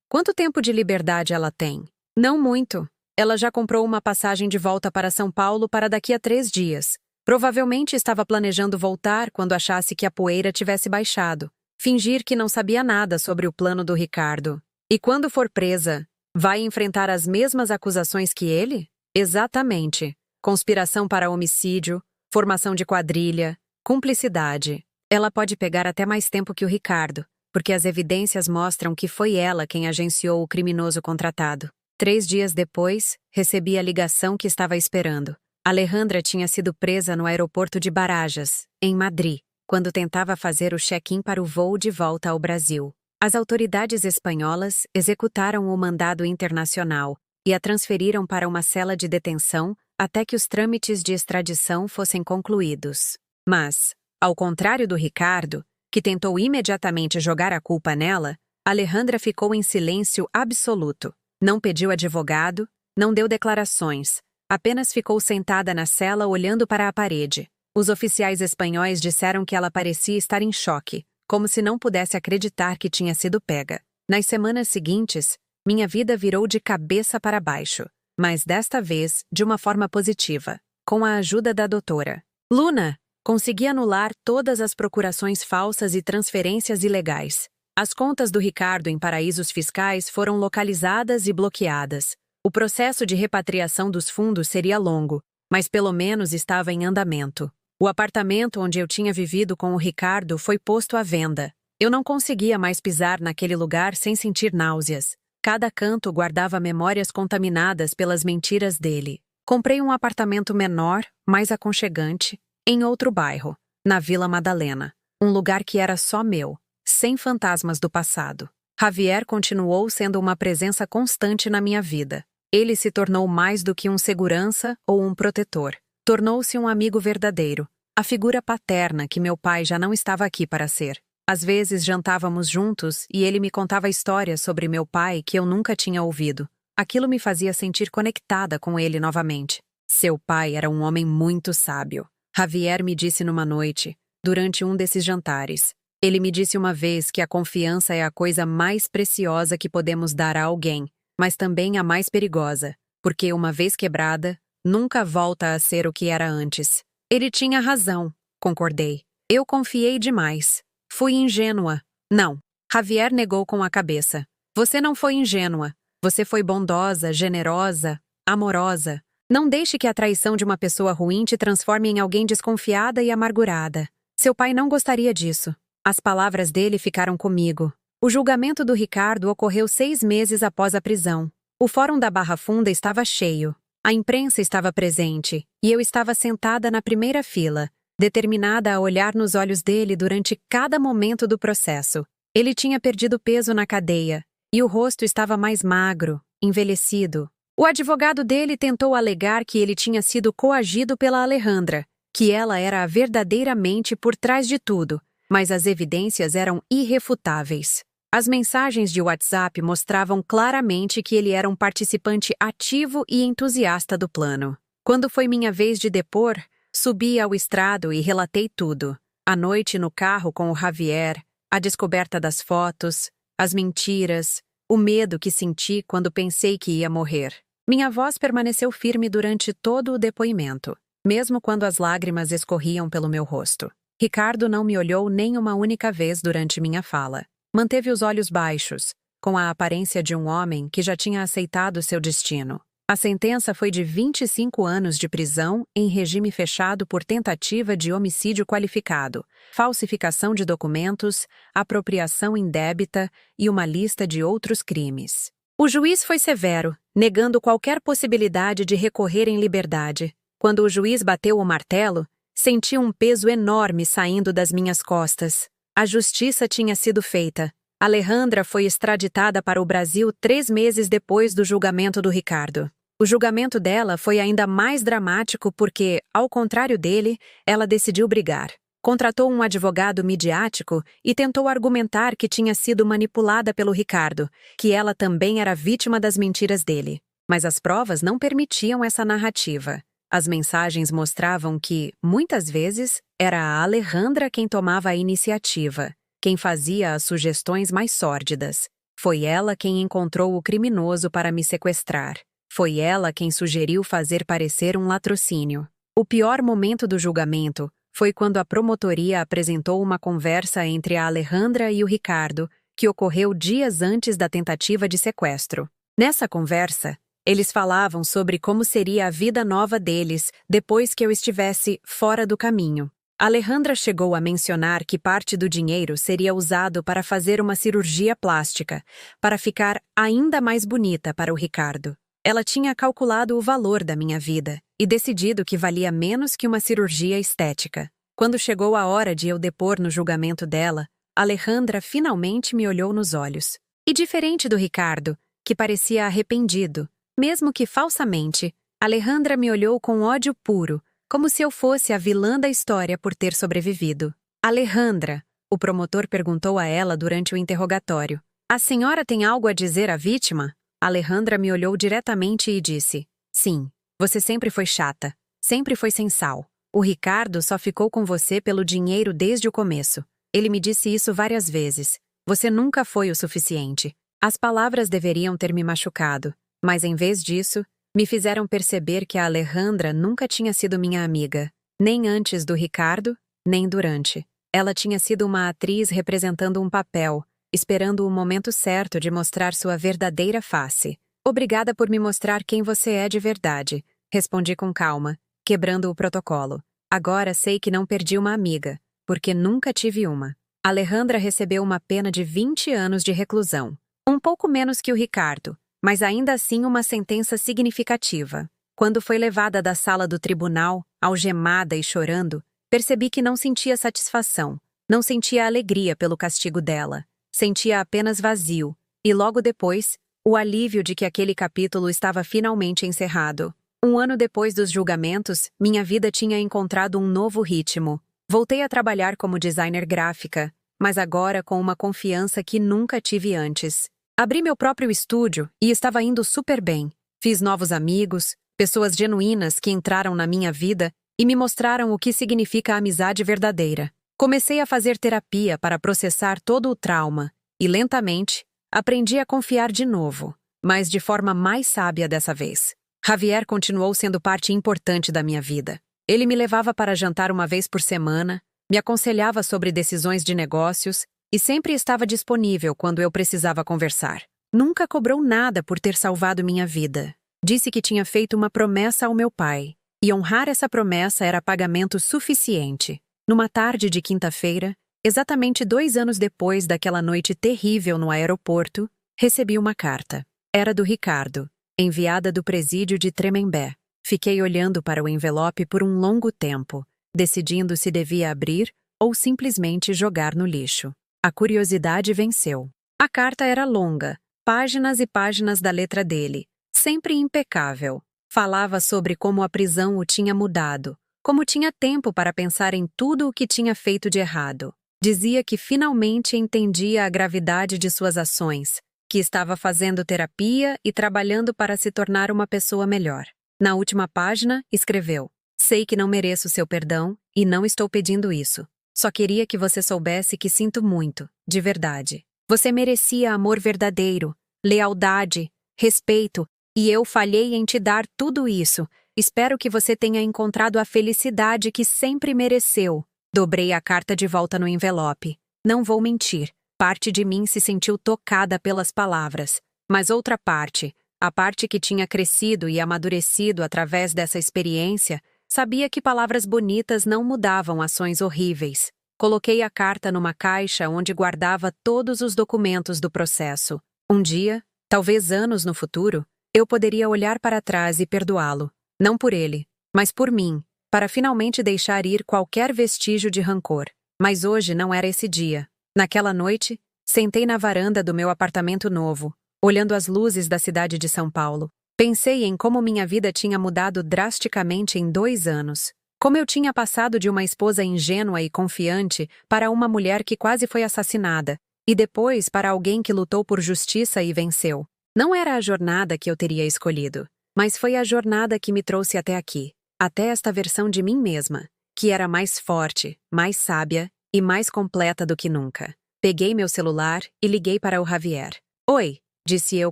Speaker 1: Quanto tempo de liberdade ela tem? Não muito. Ela já comprou uma passagem de volta para São Paulo para daqui a 3 dias. Provavelmente estava planejando voltar quando achasse que a poeira tivesse baixado. Fingir que não sabia nada sobre o plano do Ricardo. E quando for presa, vai enfrentar as mesmas acusações que ele? Exatamente. Conspiração para homicídio, formação de quadrilha, cumplicidade. Ela pode pegar até mais tempo que o Ricardo, porque as evidências mostram que foi ela quem agenciou o criminoso contratado. 3 dias depois, recebi a ligação que estava esperando. Alejandra tinha sido presa no aeroporto de Barajas, em Madrid, quando tentava fazer o check-in para o voo de volta ao Brasil. As autoridades espanholas executaram o mandado internacional e a transferiram para uma cela de detenção até que os trâmites de extradição fossem concluídos. Mas, ao contrário do Ricardo, que tentou imediatamente jogar a culpa nela, Alejandra ficou em silêncio absoluto. Não pediu advogado, não deu declarações, apenas ficou sentada na cela olhando para a parede. Os oficiais espanhóis disseram que ela parecia estar em choque, como se não pudesse acreditar que tinha sido pega. Nas semanas seguintes, minha vida virou de cabeça para baixo, mas desta vez de uma forma positiva, com a ajuda da doutora Luna. Consegui anular todas as procurações falsas e transferências ilegais. As contas do Ricardo em paraísos fiscais foram localizadas e bloqueadas. O processo de repatriação dos fundos seria longo, mas pelo menos estava em andamento. O apartamento onde eu tinha vivido com o Ricardo foi posto à venda. Eu não conseguia mais pisar naquele lugar sem sentir náuseas. Cada canto guardava memórias contaminadas pelas mentiras dele. Comprei um apartamento menor, mais aconchegante, em outro bairro, na Vila Madalena, um lugar que era só meu, sem fantasmas do passado. Javier continuou sendo uma presença constante na minha vida. Ele se tornou mais do que um segurança ou um protetor. Tornou-se um amigo verdadeiro, a figura paterna que meu pai já não estava aqui para ser. Às vezes jantávamos juntos e ele me contava histórias sobre meu pai que eu nunca tinha ouvido. Aquilo me fazia sentir conectada com ele novamente. Seu pai era um homem muito sábio. Javier me disse numa noite, durante um desses jantares. Ele me disse uma vez que a confiança é a coisa mais preciosa que podemos dar a alguém, mas também a mais perigosa, porque uma vez quebrada, nunca volta a ser o que era antes. Ele tinha razão, concordei. Eu confiei demais. Fui ingênua. Não. Javier negou com a cabeça. Você não foi ingênua. Você foi bondosa, generosa, amorosa. Não deixe que a traição de uma pessoa ruim te transforme em alguém desconfiada e amargurada. Seu pai não gostaria disso. As palavras dele ficaram comigo. O julgamento do Ricardo ocorreu 6 meses após a prisão. O fórum da Barra Funda estava cheio. A imprensa estava presente, e eu estava sentada na primeira fila, determinada a olhar nos olhos dele durante cada momento do processo. Ele tinha perdido peso na cadeia, e o rosto estava mais magro, envelhecido. O advogado dele tentou alegar que ele tinha sido coagido pela Alejandra, que ela era a verdadeira mente por trás de tudo, mas as evidências eram irrefutáveis. As mensagens de WhatsApp mostravam claramente que ele era um participante ativo e entusiasta do plano. Quando foi minha vez de depor, subi ao estrado e relatei tudo. A noite no carro com o Javier, a descoberta das fotos, as mentiras, o medo que senti quando pensei que ia morrer. Minha voz permaneceu firme durante todo o depoimento, mesmo quando as lágrimas escorriam pelo meu rosto. Ricardo não me olhou nem uma única vez durante minha fala. Manteve os olhos baixos, com a aparência de um homem que já tinha aceitado seu destino. A sentença foi de 25 anos de prisão em regime fechado por tentativa de homicídio qualificado, falsificação de documentos, apropriação indébita e uma lista de outros crimes. O juiz foi severo, negando qualquer possibilidade de recorrer em liberdade. Quando o juiz bateu o martelo, senti um peso enorme saindo das minhas costas. A justiça tinha sido feita. Alejandra foi extraditada para o Brasil 3 meses depois do julgamento do Ricardo. O julgamento dela foi ainda mais dramático porque, ao contrário dele, ela decidiu brigar. Contratou um advogado midiático e tentou argumentar que tinha sido manipulada pelo Ricardo, que ela também era vítima das mentiras dele. Mas as provas não permitiam essa narrativa. As mensagens mostravam que, muitas vezes, era a Alejandra quem tomava a iniciativa, quem fazia as sugestões mais sórdidas. Foi ela quem encontrou o criminoso para me sequestrar. Foi ela quem sugeriu fazer parecer um latrocínio. O pior momento do julgamento foi quando a promotoria apresentou uma conversa entre a Alejandra e o Ricardo, que ocorreu dias antes da tentativa de sequestro. Nessa conversa, eles falavam sobre como seria a vida nova deles depois que eu estivesse fora do caminho. Alejandra chegou a mencionar que parte do dinheiro seria usado para fazer uma cirurgia plástica, para ficar ainda mais bonita para o Ricardo. Ela tinha calculado o valor da minha vida e decidido que valia menos que uma cirurgia estética. Quando chegou a hora de eu depor no julgamento dela, Alejandra finalmente me olhou nos olhos. E diferente do Ricardo, que parecia arrependido, mesmo que falsamente, Alejandra me olhou com ódio puro, como se eu fosse a vilã da história por ter sobrevivido. Alejandra, o promotor perguntou a ela durante o interrogatório. A senhora tem algo a dizer à vítima? Alejandra me olhou diretamente e disse: sim, você sempre foi chata, sempre foi sem sal. O Ricardo só ficou com você pelo dinheiro desde o começo. Ele me disse isso várias vezes. Você nunca foi o suficiente. As palavras deveriam ter me machucado, mas em vez disso, me fizeram perceber que a Alejandra nunca tinha sido minha amiga, nem antes do Ricardo, nem durante. Ela tinha sido uma atriz representando um papel, esperando o momento certo de mostrar sua verdadeira face. Obrigada por me mostrar quem você é de verdade, respondi com calma, quebrando o protocolo. Agora sei que não perdi uma amiga, porque nunca tive uma. Alejandra recebeu uma pena de 20 anos de reclusão, um pouco menos que o Ricardo, mas ainda assim uma sentença significativa. Quando foi levada da sala do tribunal, algemada e chorando, percebi que não sentia satisfação, não sentia alegria pelo castigo dela. Sentia apenas vazio, e logo depois, o alívio de que aquele capítulo estava finalmente encerrado. Um ano depois dos julgamentos, minha vida tinha encontrado um novo ritmo. Voltei a trabalhar como designer gráfica, mas agora com uma confiança que nunca tive antes. Abri meu próprio estúdio e estava indo super bem. Fiz novos amigos, pessoas genuínas que entraram na minha vida e me mostraram o que significa a amizade verdadeira. Comecei a fazer terapia para processar todo o trauma e, lentamente, aprendi a confiar de novo, mas de forma mais sábia dessa vez. Javier continuou sendo parte importante da minha vida. Ele me levava para jantar uma vez por semana, me aconselhava sobre decisões de negócios e sempre estava disponível quando eu precisava conversar. Nunca cobrou nada por ter salvado minha vida. Disse que tinha feito uma promessa ao meu pai, e honrar essa promessa era pagamento suficiente. Numa tarde de quinta-feira, exatamente 2 anos depois daquela noite terrível no aeroporto, recebi uma carta. Era do Ricardo, enviada do presídio de Tremembé. Fiquei olhando para o envelope por um longo tempo, decidindo se devia abrir ou simplesmente jogar no lixo. A curiosidade venceu. A carta era longa, páginas e páginas da letra dele, sempre impecável. Falava sobre como a prisão o tinha mudado, como tinha tempo para pensar em tudo o que tinha feito de errado. Dizia que finalmente entendia a gravidade de suas ações, que estava fazendo terapia e trabalhando para se tornar uma pessoa melhor. Na última página, escreveu: sei que não mereço seu perdão e não estou pedindo isso. Só queria que você soubesse que sinto muito, de verdade. Você merecia amor verdadeiro, lealdade, respeito E eu falhei em te dar tudo isso. Espero que você tenha encontrado a felicidade que sempre mereceu. Dobrei a carta de volta no envelope. Não vou mentir. Parte de mim se sentiu tocada pelas palavras. Mas outra parte, a parte que tinha crescido e amadurecido através dessa experiência, sabia que palavras bonitas não mudavam ações horríveis. Coloquei a carta numa caixa onde guardava todos os documentos do processo. Um dia, talvez anos no futuro, eu poderia olhar para trás e perdoá-lo. Não por ele, mas por mim, para finalmente deixar ir qualquer vestígio de rancor. Mas hoje não era esse dia. Naquela noite, sentei na varanda do meu apartamento novo, olhando as luzes da cidade de São Paulo. Pensei em como minha vida tinha mudado drasticamente em 2 anos. Como eu tinha passado de uma esposa ingênua e confiante para uma mulher que quase foi assassinada, e depois para alguém que lutou por justiça e venceu. Não era a jornada que eu teria escolhido, mas foi a jornada que me trouxe até aqui, até esta versão de mim mesma, que era mais forte, mais sábia e mais completa do que nunca. Peguei meu celular e liguei para o Javier. Oi, disse eu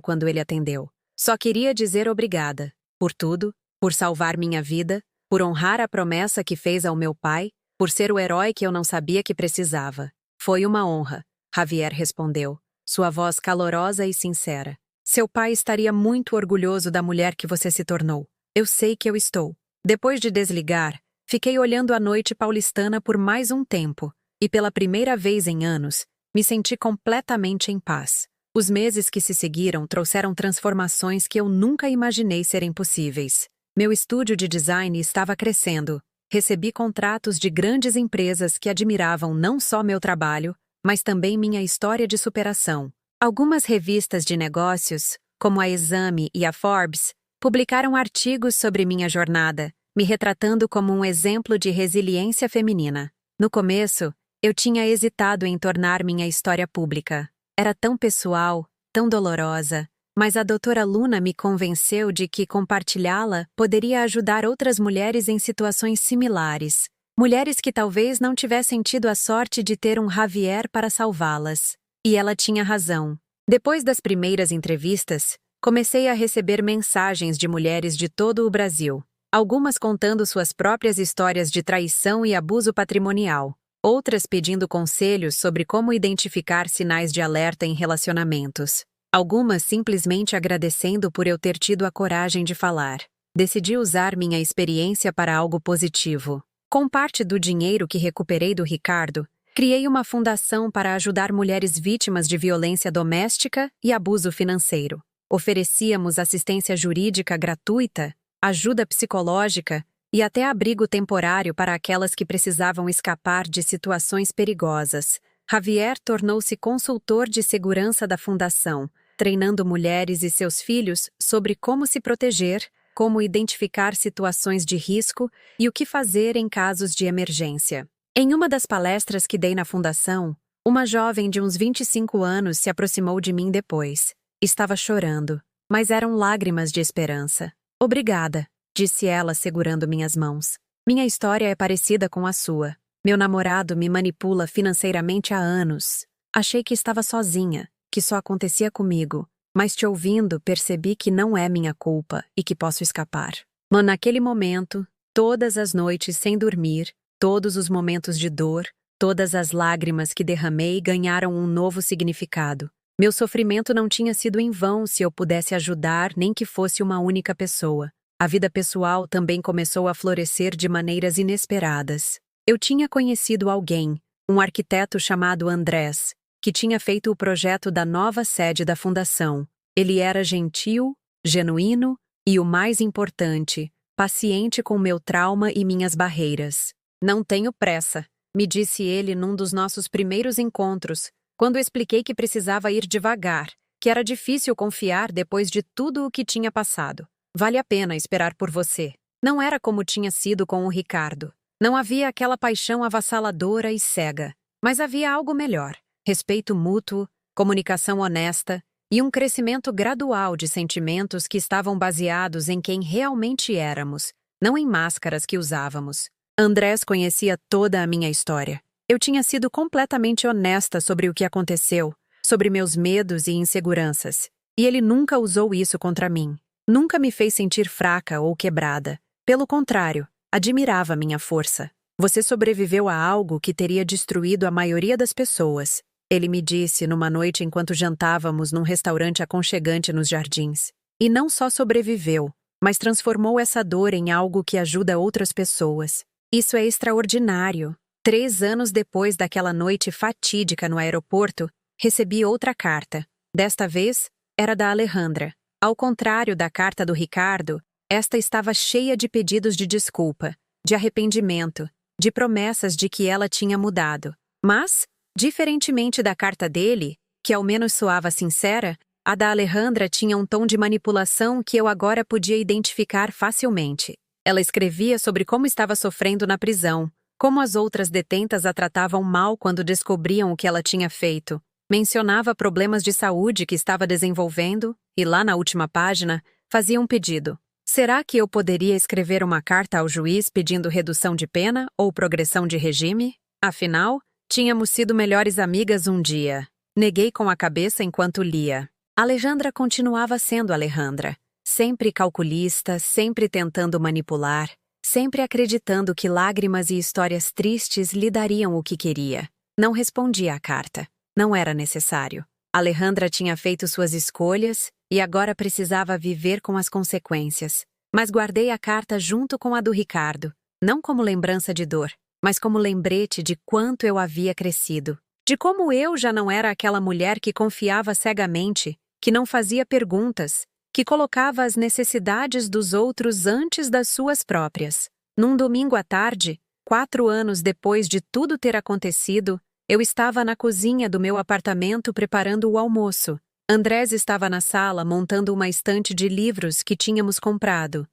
Speaker 1: quando ele atendeu. Só queria dizer obrigada. Por tudo, por salvar minha vida, por honrar a promessa que fez ao meu pai, por ser o herói que eu não sabia que precisava. Foi uma honra, Javier respondeu, sua voz calorosa e sincera. Seu pai estaria muito orgulhoso da mulher que você se tornou. Eu sei que eu estou. Depois de desligar, fiquei olhando a noite paulistana por mais um tempo, e pela primeira vez em anos, me senti completamente em paz. Os meses que se seguiram trouxeram transformações que eu nunca imaginei serem possíveis. Meu estúdio de design estava crescendo. Recebi contratos de grandes empresas que admiravam não só meu trabalho, mas também minha história de superação. Algumas revistas de negócios, como a Exame e a Forbes, publicaram artigos sobre minha jornada, me retratando como um exemplo de resiliência feminina. No começo, eu tinha hesitado em tornar minha história pública. Era tão pessoal, tão dolorosa, mas a doutora Luna me convenceu de que compartilhá-la poderia ajudar outras mulheres em situações similares. Mulheres que talvez não tivessem tido a sorte de ter um Javier para salvá-las. E ela tinha razão. Depois das primeiras entrevistas, comecei a receber mensagens de mulheres de todo o Brasil. Algumas contando suas próprias histórias de traição e abuso patrimonial. Outras pedindo conselhos sobre como identificar sinais de alerta em relacionamentos. Algumas simplesmente agradecendo por eu ter tido a coragem de falar. Decidi usar minha experiência para algo positivo. Com parte do dinheiro que recuperei do Ricardo, criei uma fundação para ajudar mulheres vítimas de violência doméstica e abuso financeiro. Oferecíamos assistência jurídica gratuita, ajuda psicológica e até abrigo temporário para aquelas que precisavam escapar de situações perigosas. Javier tornou-se consultor de segurança da fundação, treinando mulheres e seus filhos sobre como se proteger, como identificar situações de risco e o que fazer em casos de emergência. Em uma das palestras que dei na fundação, uma jovem de uns 25 anos se aproximou de mim depois. Estava chorando, mas eram lágrimas de esperança. Obrigada, disse ela segurando minhas mãos. Minha história é parecida com a sua. Meu namorado me manipula financeiramente há anos. Achei que estava sozinha, que só acontecia comigo, mas te ouvindo percebi que não é minha culpa e que posso escapar. Mas naquele momento, todas as noites sem dormir, todos os momentos de dor, todas as lágrimas que derramei ganharam um novo significado. Meu sofrimento não tinha sido em vão se eu pudesse ajudar nem que fosse uma única pessoa. A vida pessoal também começou a florescer de maneiras inesperadas. Eu tinha conhecido alguém, um arquiteto chamado Andrés, que tinha feito o projeto da nova sede da fundação. Ele era gentil, genuíno e, o mais importante, paciente com meu trauma e minhas barreiras. Não tenho pressa, me disse ele num dos nossos primeiros encontros, quando expliquei que precisava ir devagar, que era difícil confiar depois de tudo o que tinha passado. Vale a pena esperar por você. Não era como tinha sido com o Ricardo. Não havia aquela paixão avassaladora e cega, mas havia algo melhor. Respeito mútuo, comunicação honesta e um crescimento gradual de sentimentos que estavam baseados em quem realmente éramos, não em máscaras que usávamos. Andrés conhecia toda a minha história. Eu tinha sido completamente honesta sobre o que aconteceu, sobre meus medos e inseguranças, e ele nunca usou isso contra mim. Nunca me fez sentir fraca ou quebrada. Pelo contrário, admirava minha força. Você sobreviveu a algo que teria destruído a maioria das pessoas, ele me disse numa noite enquanto jantávamos num restaurante aconchegante nos jardins. E não só sobreviveu, mas transformou essa dor em algo que ajuda outras pessoas. Isso é extraordinário. 3 anos depois daquela noite fatídica no aeroporto, recebi outra carta. Desta vez, era da Alejandra. Ao contrário da carta do Ricardo, esta estava cheia de pedidos de desculpa, de arrependimento, de promessas de que ela tinha mudado. Mas, diferentemente da carta dele, que ao menos soava sincera, a da Alejandra tinha um tom de manipulação que eu agora podia identificar facilmente. Ela escrevia sobre como estava sofrendo na prisão, como as outras detentas a tratavam mal quando descobriam o que ela tinha feito. Mencionava problemas de saúde que estava desenvolvendo e, lá na última página, fazia um pedido. Será que eu poderia escrever uma carta ao juiz pedindo redução de pena ou progressão de regime? Afinal, tínhamos sido melhores amigas um dia. Neguei com a cabeça enquanto lia. Alejandra continuava sendo Alejandra. Sempre calculista, sempre tentando manipular, sempre acreditando que lágrimas e histórias tristes lhe dariam o que queria. Não respondia à carta. Não era necessário. Alejandra tinha feito suas escolhas e agora precisava viver com as consequências. Mas guardei a carta junto com a do Ricardo, não como lembrança de dor, mas como lembrete de quanto eu havia crescido. De como eu já não era aquela mulher que confiava cegamente, que não fazia perguntas, que colocava as necessidades dos outros antes das suas próprias. Num domingo à tarde, 4 anos depois de tudo ter acontecido, eu estava na cozinha do meu apartamento preparando o almoço. Andrés estava na sala montando uma estante de livros que tínhamos comprado.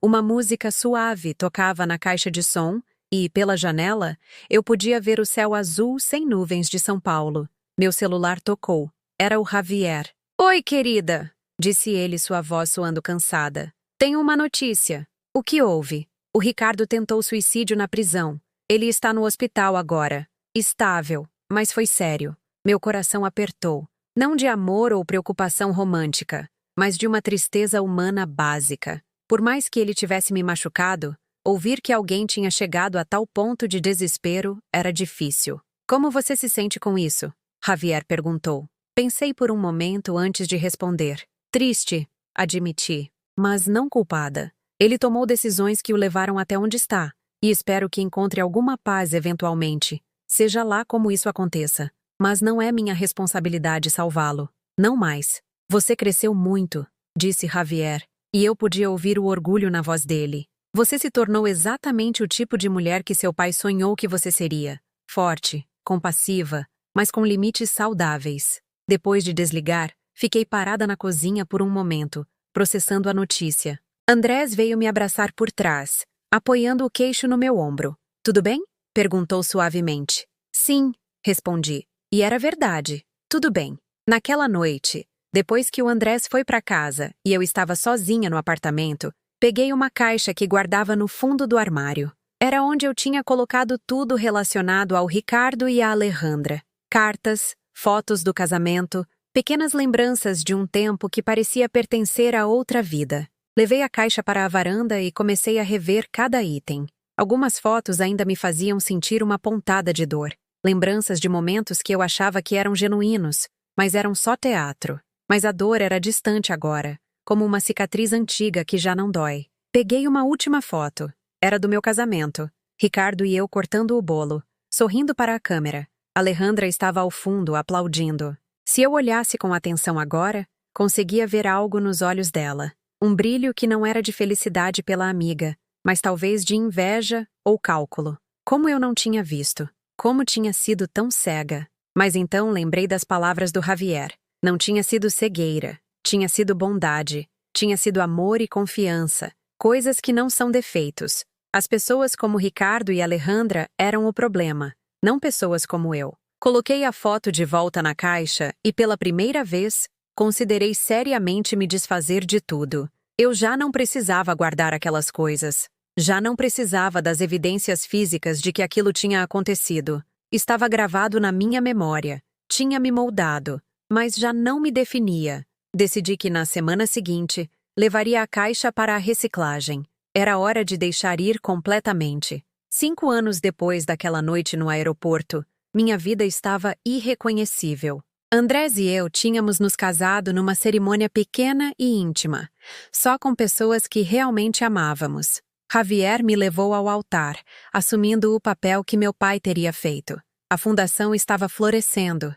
Speaker 1: Uma música suave tocava na caixa de som e, pela janela, eu podia ver o céu azul sem nuvens de São Paulo. Meu celular tocou. Era o Javier. "Oi, querida", disse ele, sua voz soando cansada. "Tenho uma notícia." "O que houve?" "O Ricardo tentou suicídio na prisão. Ele está no hospital agora. Estável, mas foi sério." Meu coração apertou. Não de amor ou preocupação romântica, mas de uma tristeza humana básica. Por mais que ele tivesse me machucado, ouvir que alguém tinha chegado a tal ponto de desespero era difícil. "Como você se sente com isso?" Javier perguntou. Pensei por um momento antes de responder. "Triste", admiti, mas não culpada. Ele tomou decisões que o levaram até onde está, e espero que encontre alguma paz eventualmente, seja lá como isso aconteça. Mas não é minha responsabilidade salvá-lo. Não mais. "Você cresceu muito", disse Javier, e eu podia ouvir o orgulho na voz dele. "Você se tornou exatamente o tipo de mulher que seu pai sonhou que você seria. Forte, compassiva, mas com limites saudáveis." Depois de desligar, fiquei parada na cozinha por um momento, processando a notícia. Andrés veio me abraçar por trás, apoiando o queixo no meu ombro. "Tudo bem?" perguntou suavemente. "Sim", respondi. E era verdade. Tudo bem. Naquela noite, depois que o Andrés foi para casa e eu estava sozinha no apartamento, peguei uma caixa que guardava no fundo do armário. Era onde eu tinha colocado tudo relacionado ao Ricardo e à Alejandra. Cartas, fotos do casamento, pequenas lembranças de um tempo que parecia pertencer a outra vida. Levei a caixa para a varanda e comecei a rever cada item. Algumas fotos ainda me faziam sentir uma pontada de dor. Lembranças de momentos que eu achava que eram genuínos, mas eram só teatro. Mas a dor era distante agora, como uma cicatriz antiga que já não dói. Peguei uma última foto. Era do meu casamento. Ricardo e eu cortando o bolo, sorrindo para a câmera. Alejandra estava ao fundo, aplaudindo. Se eu olhasse com atenção agora, conseguia ver algo nos olhos dela. Um brilho que não era de felicidade pela amiga, mas talvez de inveja ou cálculo. Como eu não tinha visto. Como tinha sido tão cega. Mas então lembrei das palavras do Javier. Não tinha sido cegueira. Tinha sido bondade. Tinha sido amor e confiança. Coisas que não são defeitos. As pessoas como Ricardo e Alejandra eram o problema, não pessoas como eu. Coloquei a foto de volta na caixa e, pela primeira vez, considerei seriamente me desfazer de tudo. Eu já não precisava guardar aquelas coisas. Já não precisava das evidências físicas de que aquilo tinha acontecido. Estava gravado na minha memória. Tinha me moldado, mas já não me definia. Decidi que na semana seguinte, levaria a caixa para a reciclagem. Era hora de deixar ir completamente. 5 anos depois daquela noite no aeroporto, minha vida estava irreconhecível. Andrés e eu tínhamos nos casado numa cerimônia pequena e íntima, só com pessoas que realmente amávamos. Javier me levou ao altar, assumindo o papel que meu pai teria feito. A fundação estava florescendo.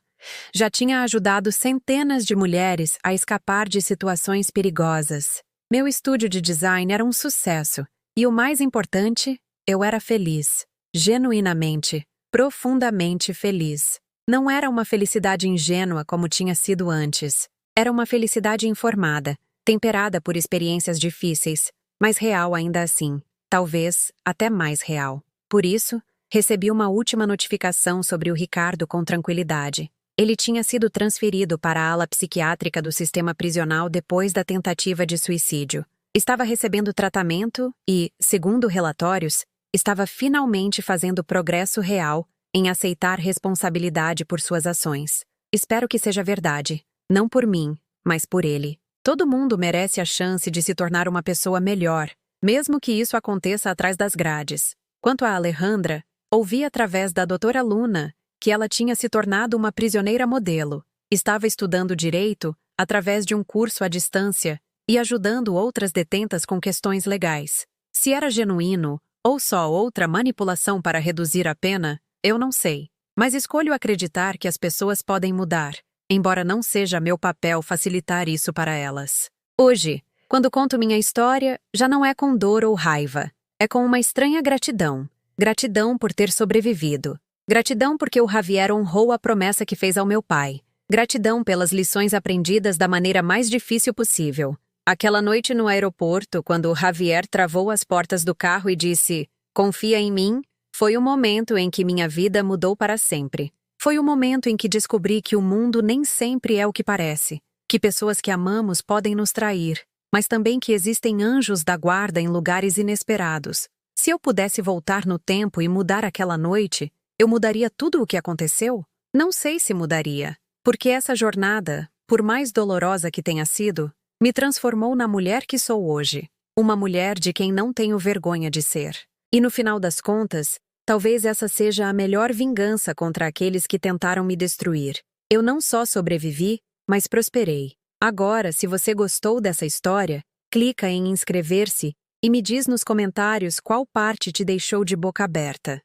Speaker 1: Já tinha ajudado centenas de mulheres a escapar de situações perigosas. Meu estúdio de design era um sucesso, e o mais importante, eu era feliz. Genuinamente, profundamente feliz. Não era uma felicidade ingênua como tinha sido antes. Era uma felicidade informada, temperada por experiências difíceis, mas real ainda assim. Talvez até mais real. Por isso, recebi uma última notificação sobre o Ricardo com tranquilidade. Ele tinha sido transferido para a ala psiquiátrica do sistema prisional depois da tentativa de suicídio. Estava recebendo tratamento e, segundo relatórios, estava finalmente fazendo progresso real em aceitar responsabilidade por suas ações. Espero que seja verdade. Não por mim, mas por ele. Todo mundo merece a chance de se tornar uma pessoa melhor, mesmo que isso aconteça atrás das grades. Quanto a Alejandra, ouvi através da doutora Luna que ela tinha se tornado uma prisioneira modelo. Estava estudando direito através de um curso à distância e ajudando outras detentas com questões legais. Se era genuíno ou só outra manipulação para reduzir a pena, eu não sei. Mas escolho acreditar que as pessoas podem mudar, embora não seja meu papel facilitar isso para elas. Hoje, quando conto minha história, já não é com dor ou raiva. É com uma estranha gratidão. Gratidão por ter sobrevivido. Gratidão porque o Javier honrou a promessa que fez ao meu pai. Gratidão pelas lições aprendidas da maneira mais difícil possível. Aquela noite no aeroporto, quando o Javier travou as portas do carro e disse: "Confia em mim", foi o momento em que minha vida mudou para sempre. Foi o momento em que descobri que o mundo nem sempre é o que parece, que pessoas que amamos podem nos trair, mas também que existem anjos da guarda em lugares inesperados. Se eu pudesse voltar no tempo e mudar aquela noite, eu mudaria tudo o que aconteceu? Não sei se mudaria, porque essa jornada, por mais dolorosa que tenha sido, me transformou na mulher que sou hoje. Uma mulher de quem não tenho vergonha de ser. E no final das contas, talvez essa seja a melhor vingança contra aqueles que tentaram me destruir. Eu não só sobrevivi, mas prosperei. Agora, se você gostou dessa história, clica em inscrever-se e me diz nos comentários qual parte te deixou de boca aberta.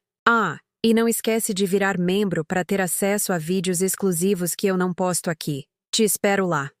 Speaker 1: E não esquece de virar membro para ter acesso a vídeos exclusivos que eu não posto aqui. Te espero lá.